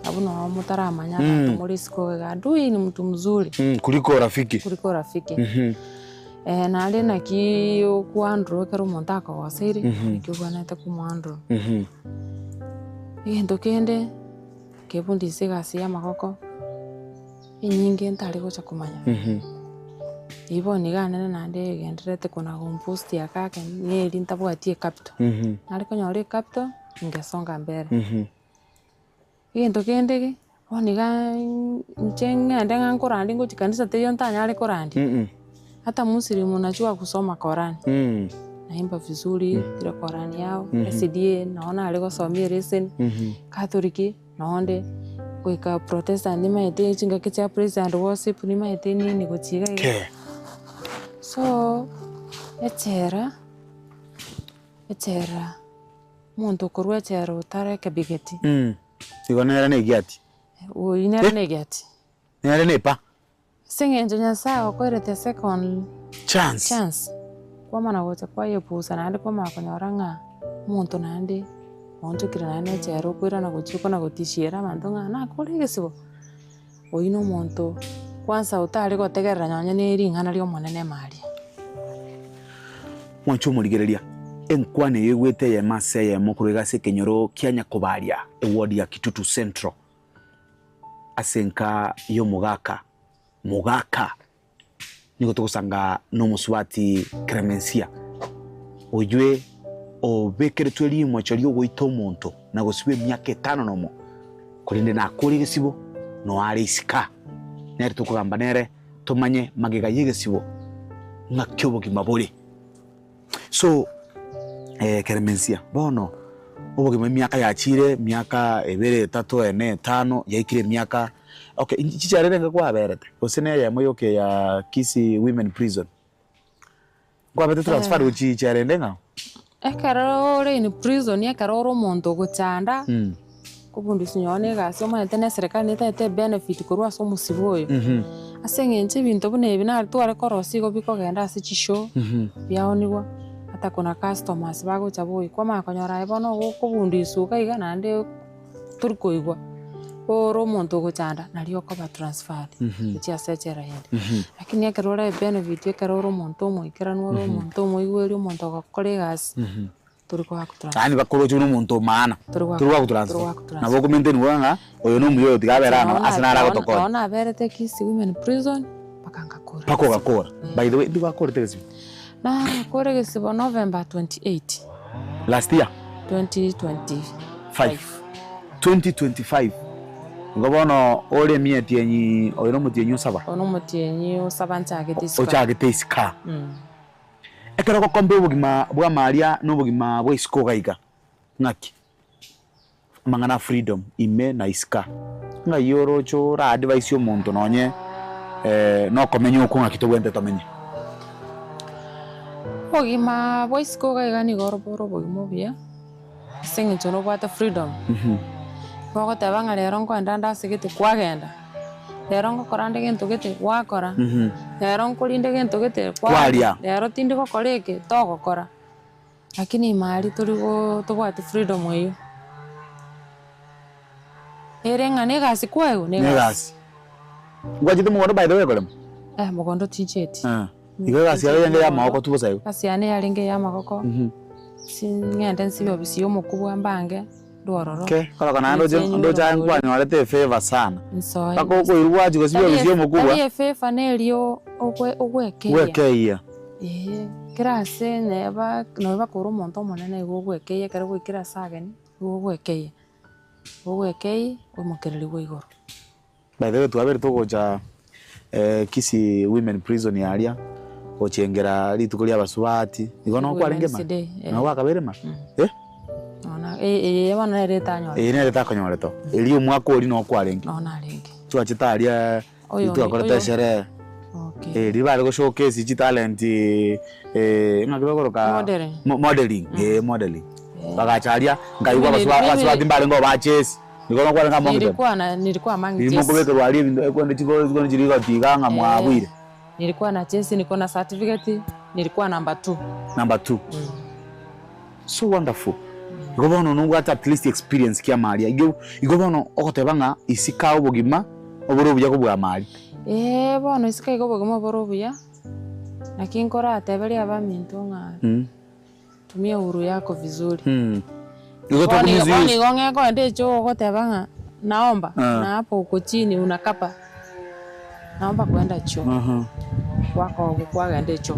abuno mutara amanyana muri siko gadui ni mtu mzuri
kuliko rafiki
na ale naki kuandro kero montaka wasiri nakyo bwanete kumandro igendo kende kebundi sigasi ya magoko inyingi ntari gocha kumanya ibo nigane nande genderete kuna compost ya kake neri ntabwatie capital nari konyore capital ngesonga mbere igendo kendege oniga njenga ndenga nkorandi ngochikanisa teyo ntanyare korandi hata muslimu najua kusoma Qur'an naimba vizuri ile Qur'an yao SDA naona alikosomia lesson Catholic naonde kuika Protestant ni maite chinga kicha praise and worship ni maite ni gochiga so echera muntu kurwa echera utare kabigeti
igonera ne giati
inera ne giati
nere nepa
singenjo nyasaye okorete second chance kwa mana wote kwa yepusa nandi kwa makonyoranga muntu nandi onto kirana ne chero kwira na gochiko na gotishira mandonga na kolegesibo oino muntu kwanza utari gotegerera nyonye ne ringana lyo monene mali
mwancho murigereria enkwane yegwete ya mase ya mukuru gase kenyoro kianya kubaria eward ya Kitutu Central asenka yo mugaka niko tukusanga no muswati Clemencia oywe obekere tweli mwachali ogoita omonto na gosibe myaka 5 nomo kurinde na kuri gisibo no ari isika nere tukugamba nere tumanye magega yegesibo ngakyobo kimabore so Clemencia bono obogima myaka yachire myaka 2 3 4 5 yaikire myaka okay chicharenga kwa berete osene ya moyo ke ya Kisi Women Prison kwa betu transfer uchicharenga
ekarore in prison ya karoro monto gochanda kubundi sinyone gasi omanete na serikali netaete benefit korwa ase omusibo oyo ase ng'enche ebinto buna ebi nari tware korosi igo bikogenda ase chishow biaonigwa ata kuna customers bagocha boyi kwamanya konyora aye bono gokobundiswa iga naende turi koigwa oro omonto ogochanda nari okoba transferred gochia ase echera yende lakini ekero ore benefit ekero ore omonto omoikeranu ore omonto omoigweri omonto ogokora egasi turi kwakutransfer
yani bakorocho n'omonto maana turi kwakutransfer nabo kumenteni wanga oyo n'omuyo tigabera ano ase nara gotokora
naona aberete kisi women prison bakangakora
pako gakora by the way ndibakora tegesi
na kore gesibo November 28
last year
2025
ngobono ore mietienyi oyo n'omutienyi osaba
ono mutienyi osaba nchagete iska
ochagete iska ekero gokombe obogima bwa maria n'obogima bwa isiko gaiga ng'aki mang'ana freedom ime na iska ng'ai orocho ra advice omonto nonye nokomenya oko ng'aki togwente tomenye
obogima bwa isiko gaiga nigo boro obogima obuya ase eng'encho nobwate freedom bogoteba ng'a rero nkwenda ndase gete kwagenda rero ngokora nde gento gete gwakora rero nkorinde gento gete kwaria rero tindi gokora eke togokora lakini mari turigo tobwate freedom eyo ere ng'a negasi kwayo negasi
gwachite mugondo by the way kolem
mugondo tijeti
igo gasi yale yenge ya maoko tubosayo
gasi yane yalinge ya magoko ng'ende nsibe obisi omokubwa mbange dororo
ke kala kana ndo jangwa ni walete favor sana bako ko irwaji ko siyo bisiyo mukubwa
ari favor nelio ogwekeya kirase neba noba koro monto monene ogwekeya kare gwikira sagani ogwekeya omokereri gweigoro
by the way twabere togocha kisi women prison yaria ochengera lituko lya basubati igono kwarengema na wakaberema ona bana ereta nyore nereta konyoreto eri omwaka ori no kwarenge
ona renge
twachitaria itwakorete shere eri bari go showcase chi talent ngakibagoroka modeling modeling bagacharia ngaigwa basubati mbale ngo bachesi nikono kwarenga mongo
nilikuwa mangi
chesi nilikuwa wali ekwende chiko chiriga tiganga mwabwire
nilikuwa na chesi niko na certificate nilikuwa number 2
so wonderful igobono nungu at least experience kia maria igobono okotebanga isika obogima oborobuya kubwa mari
bono isika igobogima oborobuya lakini kora atebeli abaminto nga tumia uhuru yako vizuri igonge ko ndecho okotebanga naomba na hapo uko chini unakapa naomba kwenda choo wako kwagende cho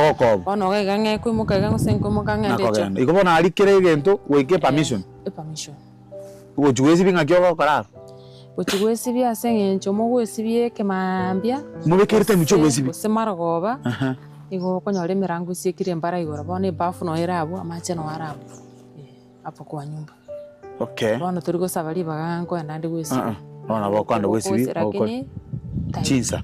okobo
ono genge kwimuka genge senkomuka ngende cho
igobona ari kire gento weke permission ugo chugwesi binga kyo kora
uchugwesi bya sengencho mogwesi bye kemambia
mubekerte micho gwesi bi
semarogoba igo konyore mirango isikire mbara igora bone bafu no erabo amache no arabo hapo kwa nyumba bono turigo sabali baganko ndande gwesi
bona bokwanda gwesi bi
lakini
chinsa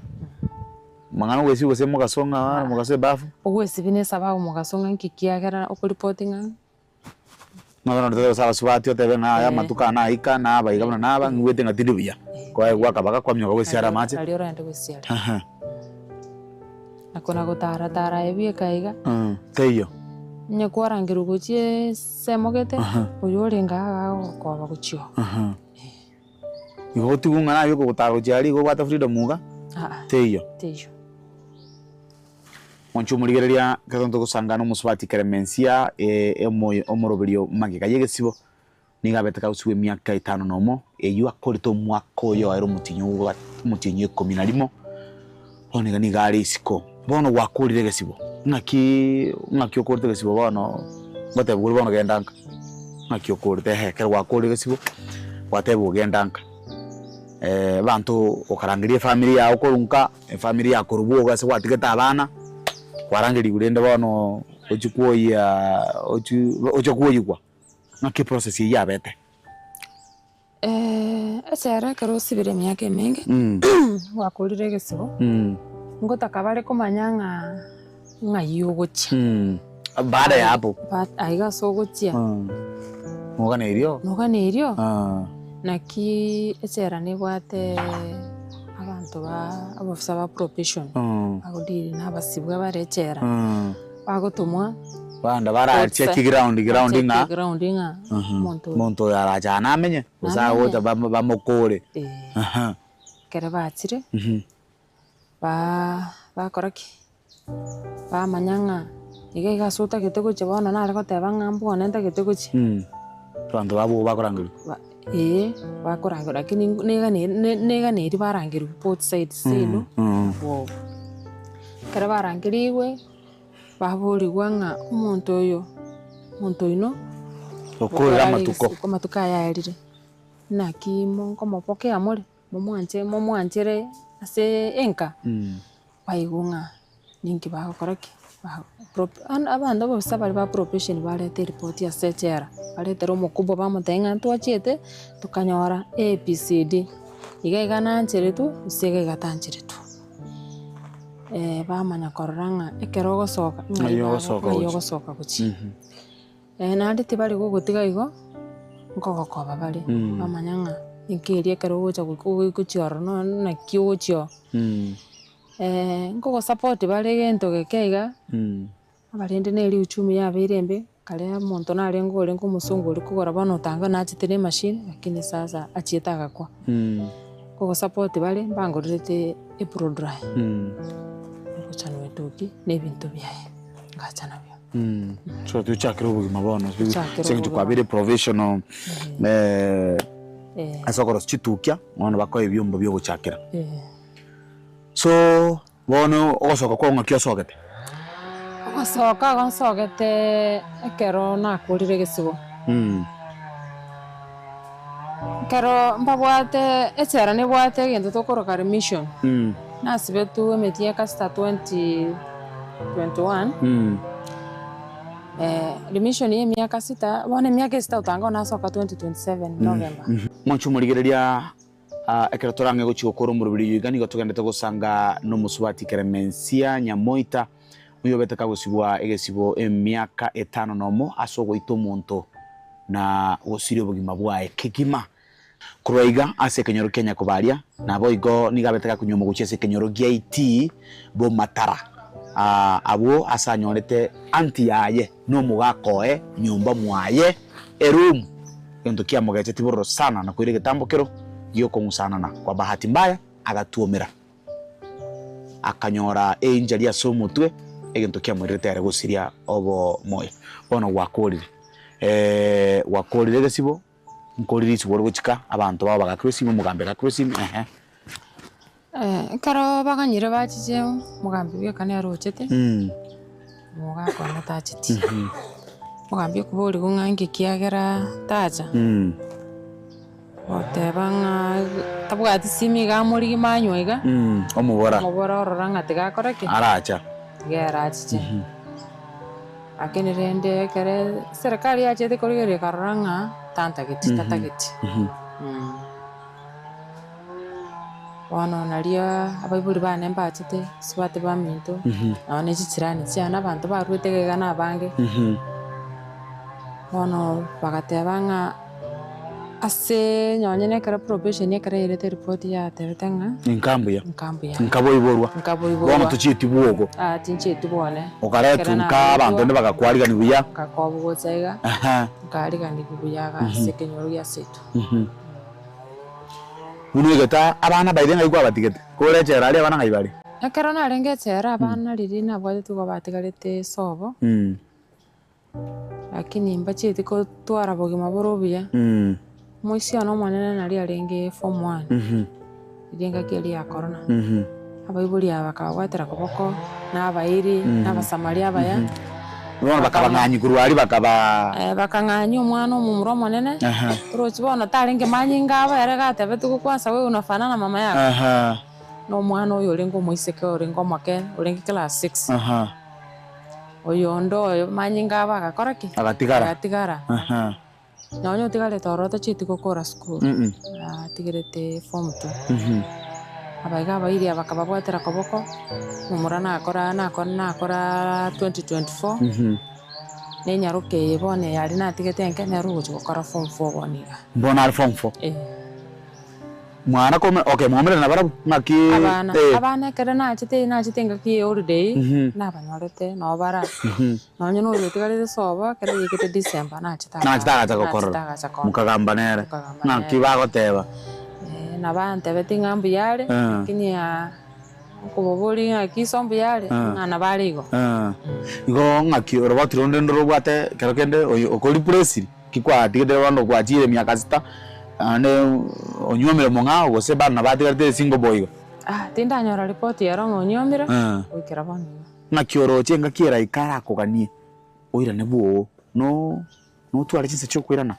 mangano gwesi gose mugasonga mugase bafu
ogwesi bine sababu mugasonga nkikiagera okuripotinga
magano ndete saba subati otebe na ya matuka na ika na aba igabana na aba ngwete ngatindi biya kwa gwaka baka kwa myoga gwesi ara mache
ali orande gwesi ara akona gotara tara ebi kaiga
teyo
nya kwarangiru gochie semogete oyorenga kwa gochio
igo tugunga na yo gotaro jari go bata freedom muga teyo moncho murigereria katonto gusangana umusubati keremensia omoroberio magika yegesibo nigabeta kausiwe miaka 5 nomo eyu akorito mwako yo ero mutinyo 10 onega nigari isiko bono wakurire gesibo ngaki okorite gesibo bono bote buri bono gendanga ngaki okorite hekero wakurire gesibo wate bugendanga bantu okarangirie family yao korunka family yako rubuga se watigeta abana warangiri gurende bono ochukuoyigwa ngaki process ya bete
esera kero sibire myaka mingi wakurire gesibo ngotaka bare kumanyanga ngayogocha
baada ya hapo
aiga sogochia
Noga nerio
naki echera nibwate abantu abafisa ba probation agudiri n'abasibwa barechera bagotumwa
banda barache ground nga muntu yarajana amenye uzawota bamukore
kere bachire bakoraki bamanyanga ige gasuta gitego chibona nare goteba ng'ambo nenda gitego chi
bantu babo bakorangiru
bakorangiru lakini nega neri barangiru both sides sino bo kare barangiriwe baburigwa nga umuntu ino
okorera
matuko yarire nakimo komopoke amore momwanjere ase enka baigunga ninki bakoraki abandi bose bari ba probation barete report ya sechera baretera omukubwa bamutenga twachete tukanyora ABCD iga nanjere tu isega igatanjire tu bamanya koranga ekero gosoka yogosoka guchi nandi tibari gugutiga igo ngogokoba bari bamanyanga inkeri ekero gocha guchioro no na kiocho ngogo support bari gento gekeiga abarinde neri uchumi yabeirembe kale muntu nari ngore nk'umusungu uri kugora bano tanga nachitire machine lakini sasa achietaga kwa ngogo support bari bangorete April dry gucana wetuki n'ebintu byaye ngacana byo
so tuchakira ubugima bono singi kwabire provisional asokoro chitukia ono bako ebyombo byo guchakira so bono osoka ko ngakyo sokete onsokete ekero nakurire gisibo kero mbabwate echera nibwate gento tokoroka remission nasibe tu emetie kasta 2021 remission ye miaka 6 bone miaka 6 utanga nasoka 2027 November mwanchumurigereria ekero torange gochikokoro murubiri yigani gotugendete gusanga no musubati Clemencia Nyamoita uyobete kagusibwa egesibo emiaka 5 nomo asogo ito muntu na gosirio bugima bwae kigima kuraiga ase kenyoro Kenya kubaria nabo igo nigabeteka kunyomo guchese kenyoro GIT bo matara abo asanyorete anti yaye no mugakoe nyumba mwaye erum endo kia mogache tiboro sana na kuire getambokero giyo kongusana na kwa bahati mbaya agatuomera akanyora angel ya somutwe egento kia mwirete are gusiria obo moyo bono wakorire gesibo nkoriri siboro guchika abantu baba bagakwesimo mugambe gakwesimo
karo baganyire bachiche mugambe byo kane arochete mugakona tachiti mugambe kuburi gungange kiagera tacha otebanga tabwati simi ga muri manywega
omubora
ororanga tigakoreke
aracha
gerachiche akenirende kare serikali yachete korigere karanga tatageti wano nalia abaibuli bane mbachete sibate baminto none chichirani cyana abantu barwetegega nabange wano bagatebanga ase nyonyene kara probation yakara irete report ya tebetanga
nkambu ya nkabo iborwa wano tuchiti buogo
tinchiti bone
okare tunka abantu ne bagakwariga nibuya
kakobo gozaiga kariga nibuyaga sekenyoro ya setu
unugeta abana baide ngai kwa batigete kore chera ali abana ngai bali
akero na renge chera abana riri na bwate tuko batigarete sobo lakini mbachete ko twara bogima borobia moisi ono mwanene nari arenge form 1 irenga keli ya corona abaibuli abakawatera koboko na abairi na basamaria baya
Nona bakabanganyi kurwari
bakanganyi umwana umumuro monene turokibona tarenge manyinga aba yaragate betuko kwanza wewe unafanana mama yako no mwana oyo lengo moiseke orengo make orengi class 6 oyo ndo manyinga aba gakoraki agatigara nonyo tigale toroto chitiko kora school tigirete form 2 abaiga bairi abakababwatera koboko mumura nakora 2024 ne nyaruke bone yari na tigete nke ne rugo gukora form 4 boniga
mbona ari form 4 mwana kome okay mwamere na bara maki
abana kare na chite ngaki holiday na banyorete no bara no nyono yotigarire soba kare yikete December na chita
acha gukora mukagamba nere na kibagoteba
na bante betinga mbiyale kinya kubobuli ngakisombu yale ngana baligo
igo ngaki robotiro ndendo robwate kero kende okoli presi kikwa tigede wando kwa jire myaka sita ane onyomere monga gose bana batigarte single boy
tinda nyora report yaro onyomere ukira bana
ngaki oroche ngakira ikara kokanie oira nebuo no twale chinse cyo kwirana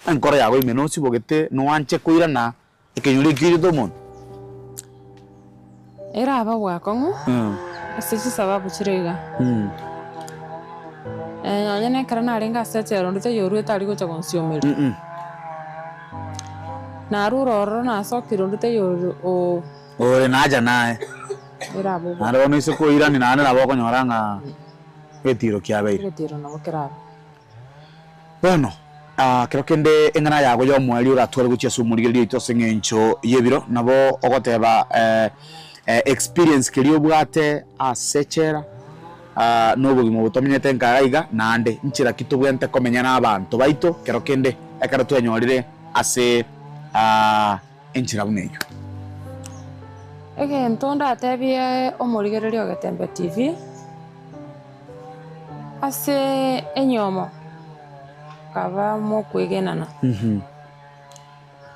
ankora yago imeno sibogete no anche kwirana ekenyuri kiri domon
era abagwa kongo sisi sababu chirega nyane karana arenga setero ndite yoru etari gocha consumer na ruroro na sokiro ndite yoru
ore naja nae
era abo
aro no isoko irani nane nabo konyoranga etiro kiabeire
etiro no kera
bueno creo que ende engana yago yo mwali uratwara guchya sumurigiri itose ngencho yebiro nabo ogoteba experience kiriyo bwate asechera no bugimo butomenyete nkagaiga nande nchira kitu bwente komenya n'abantu baito kero kende ekaratu yanyorire ase enchira buneyo
ege ntonda atebie omurigererio Gatembe TV ase enyomo kaba mo kwegenana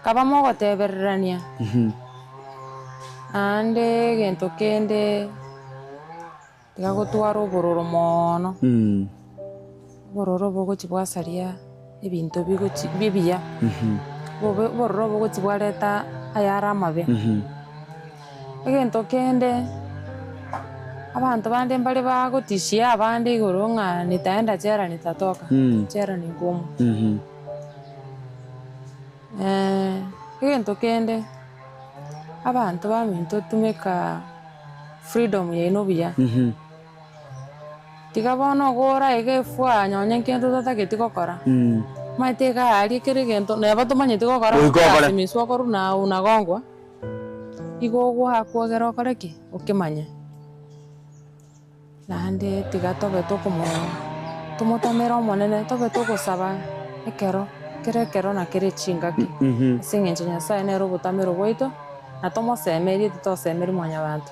kaba mo gotebererania ande gento kende gagotwara obororo mono bororo bogochibwasaria ebinto bibiya bororo bogochibwareta ayara amabe egento kende abantu bande mbali bagotishia abandi igoro ng'a nitaenda chera nitatoka chera ni ngumu egento kende abantu baminto tumeka freedom yeno biya tiga bono gora egefwa nyonye kento tatageti gokora maiteka ari kere gento neba tumanyete gokora miswa koru na unagongwa igogo hakwogera okoreki okimanya nande tiga tobe tokomo tumotamera omonene tobe togosaba ekero kero na kere chingaki singenje nyasaye nero butamero bwaito na tomosemerie titosemeri mwanya bantu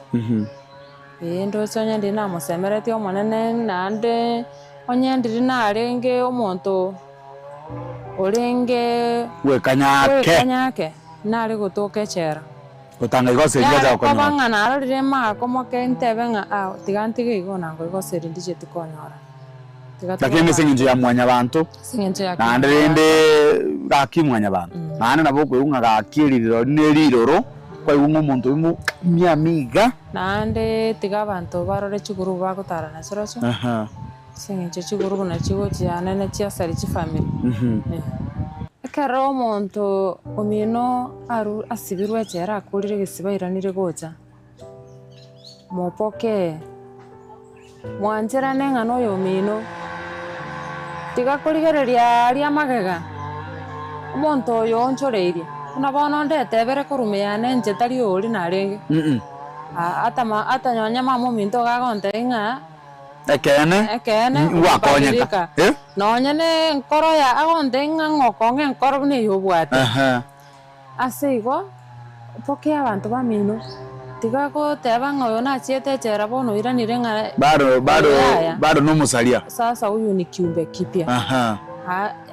ndo sonye ndi na mosemereti omonene nande onyendiri narenge omonto orenge wekanyake nari gutuka echera
utanga igose ryaza okonyora
kobanga narorire makomo kentebe nga tigantige igona ngo igose rindi jetikonyora
lakini singinje ya mwanya bantu
singinje ya
nande rinde gakimwanya bantu nane nabo kwunga gakiriro neriroro kwa umu muntu umu myamiga
nande tiga bantu barore chiguru bagutara na sorocho singinje chiguru na chigo cyane na cyasari chi family kero muntu omino aru asibirwe cyera akurire gisibayiranire gocha mopoke mwanjera nenga no yomino tiga kurigereria ari amagega omuntu yonchoreirie una bono ndetebere kurumeyane nje tari ori narenge ata nyonya mamo minto gagonte nga ekene
wakonyeka
nonyene nkoro ya agonte nga ngokonge nkoro ne yobwate asigo poke abantu bamino tiga ko teba ngoyo na chiete chera bono iranire nga
bado no musalia
sasa huyu ni kiumbe kipya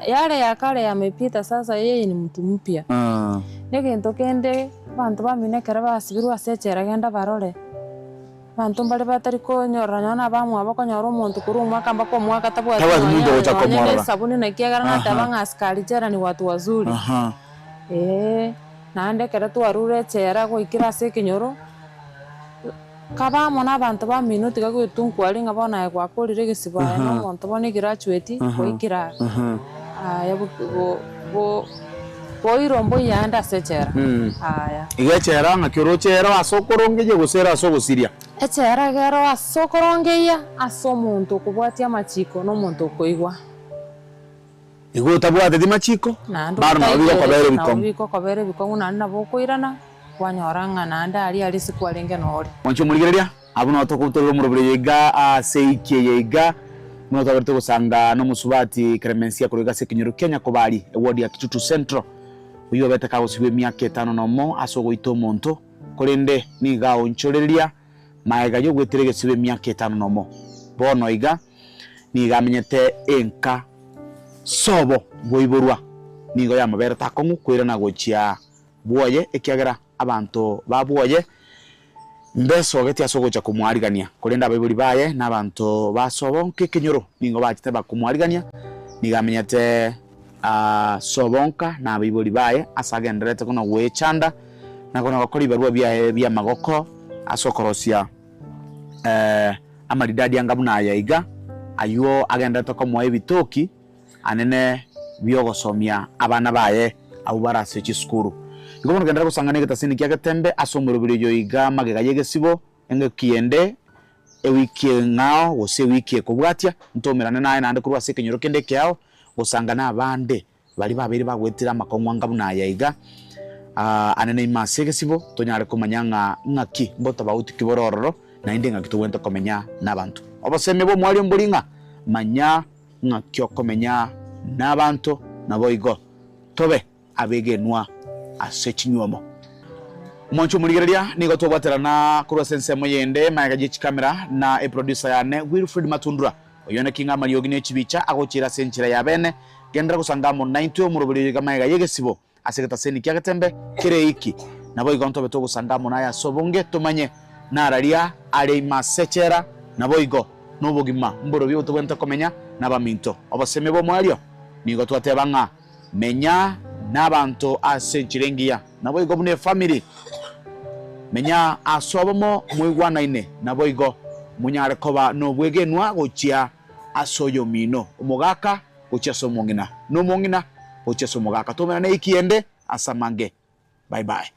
yale ya kale yamepita sasa yeye ni mtu mpya negento kende bantu bamine kera basibirwa sechera genda barore bantu mbali batari ko nyora nyona bamwe abakonyora umuntu kurumwa kamba ko mwaka tabwa sabuni na kiagara na tabanga askari chera ni watu wazuri nande kera tu arure chera ko ikira se kinyoro kaba mona bantu ba minuti gagwitunku ari ngabona kwa kurire gisibaya no muntu bone graduate ko ikira ya bo irombo yanda sechera
igechera ngakiro chera asokorongeje gusera aso gusiria
echera gero asokorongeia asomuntu kubwatia machiko no muntu koigwa
igo tabwate di machiko bar na bigo kobere bikom
bigo kobere bikom na bokoirana kwanyoranga nanda ali sikwalenge nori
oncho muligereria abuno tokutorero murobere yega aseike yega no taberto gusanga no musubati Clemencia kuriga sekinyoro Kenya kobali ward ya Kitutu Central uyo betaka gusibwe myaka 5 nomo asogoito monto korende niga onchoreria maega yo gweterege sibe myaka 5 nomo bono iga niga menyete enka sobo boiborwa nigo ya mabere takongu kwira na gochia buoye ekiagera abantu babuoye mbeso geti asogocha kumwarigania korenda baiburi baye n'abantu basobo kekenyoro ningo bachite bakumwarigania nigamenyete sobonka na baiburi baye asagenderete kuna wechanda na kuna gakori barua bya magoko asokorosia amaridadi anga buna yaiga ayo agenderete ko moye bitoki anene byogosomia abana baye abo barase chiskuru ngomo ngendera kusangana getasini kya gatembe asomero biriyo iga magega yegesibo enge kiende ewiki ngao wose wiki ekobwatia ntomerane naye nande kurwa sekenyoro kende kyao gusangana abande bali babiri bagwetira makongwanga buna yaiga anene imasegesibo tonyare kumanyanga ngaki mbota bauti kiborororo na inde ngaki tuwenta komenya nabantu obaseme bo mwali mbulinga manya ngakyo komenya nabantu naboigo tobe abegenwa asechinyuomo moncho muligereria nigo tobwaterana kurwa sense moyende magaje chikamera na producer yane Wilfred Matundura oyone kinga maliyogine chibicha agochira senchira ya bene gendera kusangamo 90 murubiri gamaga yegesibo asegeta seni kyagatembe kireiki nabo igonto beto gusangamo na ya sobonge tumanye nararia ale masechera nabo igo nobogima mboro byo tubenta komenya nabaminto obaseme bo mwalio nigo twatebanga menya n'abantu asenchirengia nabo igo mune family menya asobomo mwigwanaine nabo igo munyare koba no bwegenwa gochia asoyo mino umugaka gochia somongina no mongina gochia somugaka tomena ikiende asamange bye bye.